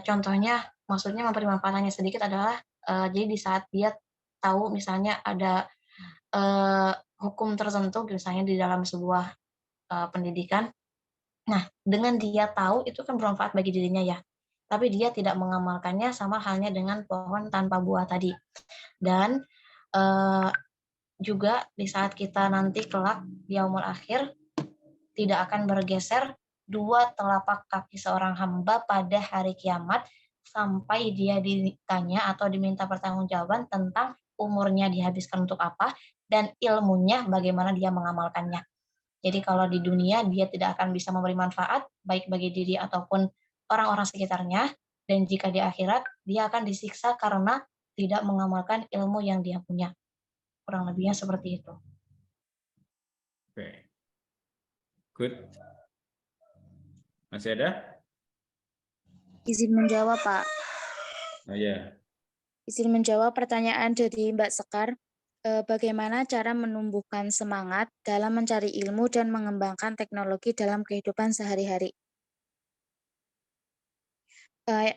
Contohnya, maksudnya memberi manfaat hanya sedikit adalah jadi di saat dia tahu misalnya ada hukum tertentu misalnya di dalam sebuah pendidikan. Nah, dengan dia tahu itu kan bermanfaat bagi dirinya ya, tapi dia tidak mengamalkannya, sama halnya dengan pohon tanpa buah tadi. Dan juga di saat kita nanti kelak di yaumul akhir tidak akan bergeser dua telapak kaki seorang hamba pada hari kiamat sampai dia ditanya atau diminta pertanggungjawaban tentang umurnya dihabiskan untuk apa dan ilmunya bagaimana dia mengamalkannya. Jadi kalau di dunia dia tidak akan bisa memberi manfaat baik bagi diri ataupun orang-orang sekitarnya, dan jika di akhirat dia akan disiksa karena tidak mengamalkan ilmu yang dia punya. Kurang lebihnya seperti itu. Oke. Good. Masih ada? Izin menjawab, Pak. Oh ya. Izin menjawab pertanyaan dari Mbak Sekar. Bagaimana cara menumbuhkan semangat dalam mencari ilmu dan mengembangkan teknologi dalam kehidupan sehari-hari?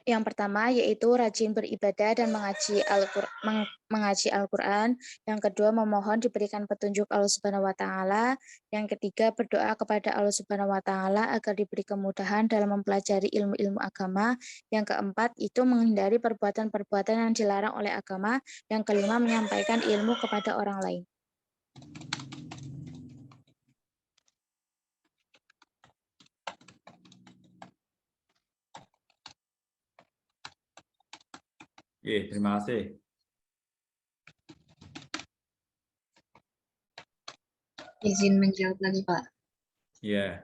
Yang pertama yaitu rajin beribadah dan mengaji Al-Quran. Yang kedua, memohon diberikan petunjuk Allah Subhanahu wa Ta'ala. Yang ketiga, berdoa kepada Allah Subhanahu wa Ta'ala agar diberi kemudahan dalam mempelajari ilmu-ilmu agama. Yang keempat, itu menghindari perbuatan-perbuatan yang dilarang oleh agama. Yang kelima, menyampaikan ilmu kepada orang lain. Terima kasih. Izin menjawab lagi, Pak. Ya.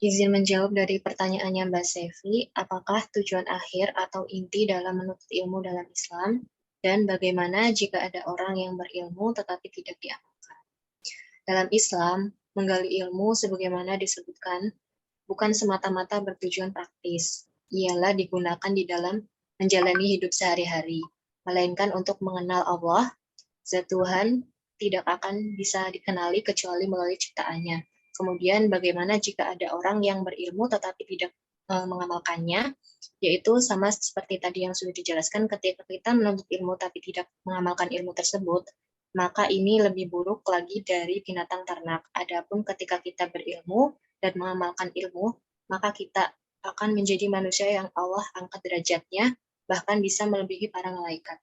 Izin menjawab dari pertanyaannya Mbak Sevi, apakah tujuan akhir atau inti dalam menuntut ilmu dalam Islam? Dan bagaimana jika ada orang yang berilmu tetapi tidak diamalkan? Dalam Islam, menggali ilmu sebagaimana disebutkan bukan semata-mata bertujuan praktis. Ialah digunakan di dalam menjalani hidup sehari-hari, melainkan untuk mengenal Allah, zat Tuhan tidak akan bisa dikenali kecuali melalui ciptaannya. Kemudian bagaimana jika ada orang yang berilmu tetapi tidak mengamalkannya, yaitu sama seperti tadi yang sudah dijelaskan, ketika kita menuntut ilmu tapi tidak mengamalkan ilmu tersebut, maka ini lebih buruk lagi dari binatang ternak. Adapun ketika kita berilmu dan mengamalkan ilmu, maka kita akan menjadi manusia yang Allah angkat derajatnya, bahkan bisa melebihi para malaikat.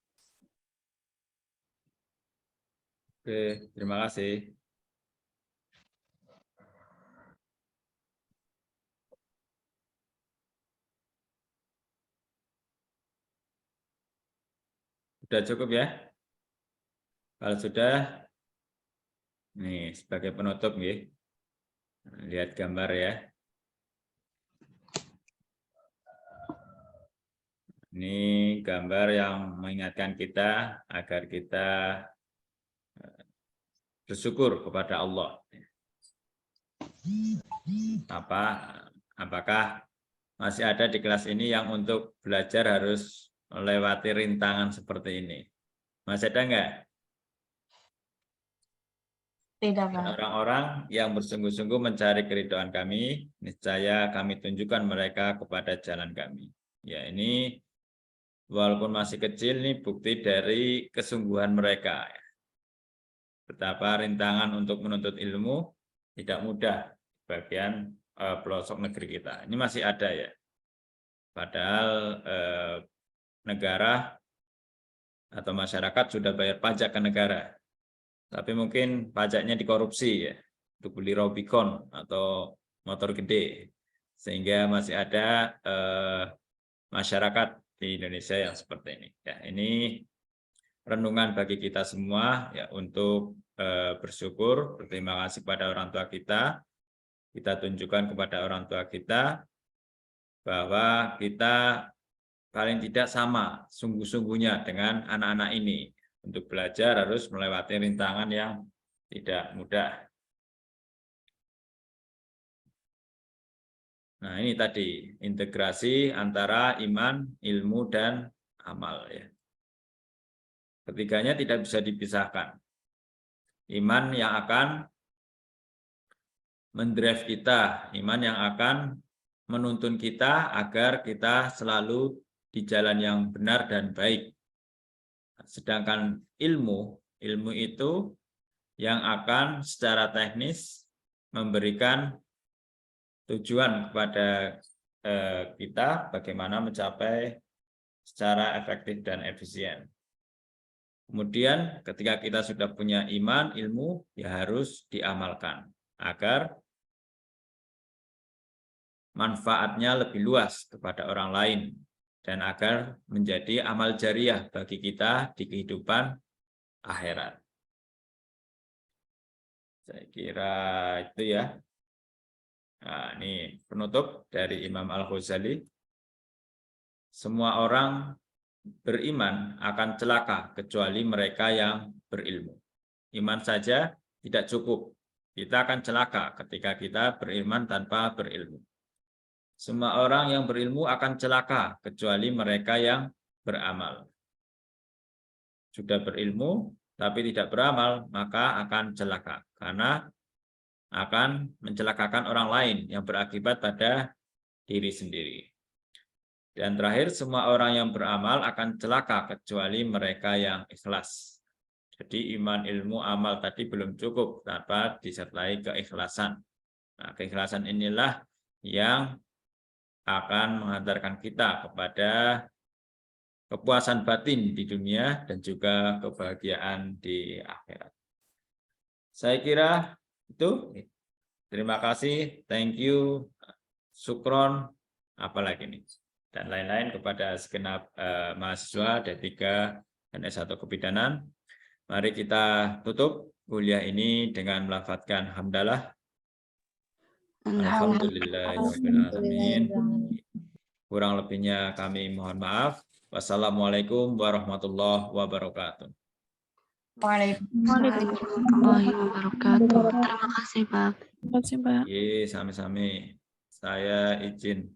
Oke, terima kasih. Sudah cukup ya? Kalau sudah, nih sebagai penutup nih, lihat gambar ya. Ini gambar yang mengingatkan kita agar kita bersyukur kepada Allah. Apakah masih ada di kelas ini yang untuk belajar harus melewati rintangan seperti ini? Masih ada enggak? Tidak, Pak. Orang-orang yang bersungguh-sungguh mencari keridhaan kami, niscaya kami tunjukkan mereka kepada jalan kami. Ya, ini walaupun masih kecil, ini bukti dari kesungguhan mereka. Betapa rintangan untuk menuntut ilmu tidak mudah bagian pelosok negeri kita. Ini masih ada ya. Padahal negara atau masyarakat sudah bayar pajak ke negara. Tapi mungkin pajaknya dikorupsi ya, untuk beli Robicon atau motor gede. Sehingga masih ada masyarakat di Indonesia yang seperti ini. Ya, ini renungan bagi kita semua ya untuk bersyukur, berterima kasih pada orang tua kita. Kita tunjukkan kepada orang tua kita bahwa kita paling tidak sama sungguh-sungguhnya dengan anak-anak ini. Untuk belajar harus melewati rintangan yang tidak mudah. Nah, ini tadi integrasi antara iman, ilmu, dan amal ya. Ketiganya tidak bisa dipisahkan. Iman yang akan mendrive kita, iman yang akan menuntun kita agar kita selalu di jalan yang benar dan baik. Sedangkan ilmu itu yang akan secara teknis memberikan tujuan kepada kita bagaimana mencapai secara efektif dan efisien. Kemudian ketika kita sudah punya iman, ilmu, ya harus diamalkan agar manfaatnya lebih luas kepada orang lain dan agar menjadi amal jariah bagi kita di kehidupan akhirat. Saya kira itu ya. Nah, ini penutup dari Imam Al-Ghazali. Semua orang beriman akan celaka kecuali mereka yang berilmu. Iman saja tidak cukup. Kita akan celaka ketika kita beriman tanpa berilmu. Semua orang yang berilmu akan celaka kecuali mereka yang beramal. Sudah berilmu tapi tidak beramal, maka akan celaka karena akan mencelakakan orang lain yang berakibat pada diri sendiri. Dan terakhir, semua orang yang beramal akan celaka kecuali mereka yang ikhlas. Jadi iman, ilmu, amal tadi belum cukup tanpa disertai keikhlasan. Nah, keikhlasan inilah yang akan mengantarkan kita kepada kepuasan batin di dunia dan juga kebahagiaan di akhirat. Saya kira itu. Terima kasih, thank you, syukron, apalagi nih, dan lain-lain kepada segenap mahasiswa D3 dan S1 Kebidanan. Mari kita tutup kuliah ini dengan melafadzkan hamdalah. Alhamdulillahirrahmanirrahim. Kurang lebihnya kami mohon maaf. Wassalamualaikum warahmatullahi wabarakatuh. Waalaikumsalam. Warahmatullahi wabarakatuh. Terima kasih, Pak. Ye, sami-sami. Saya izin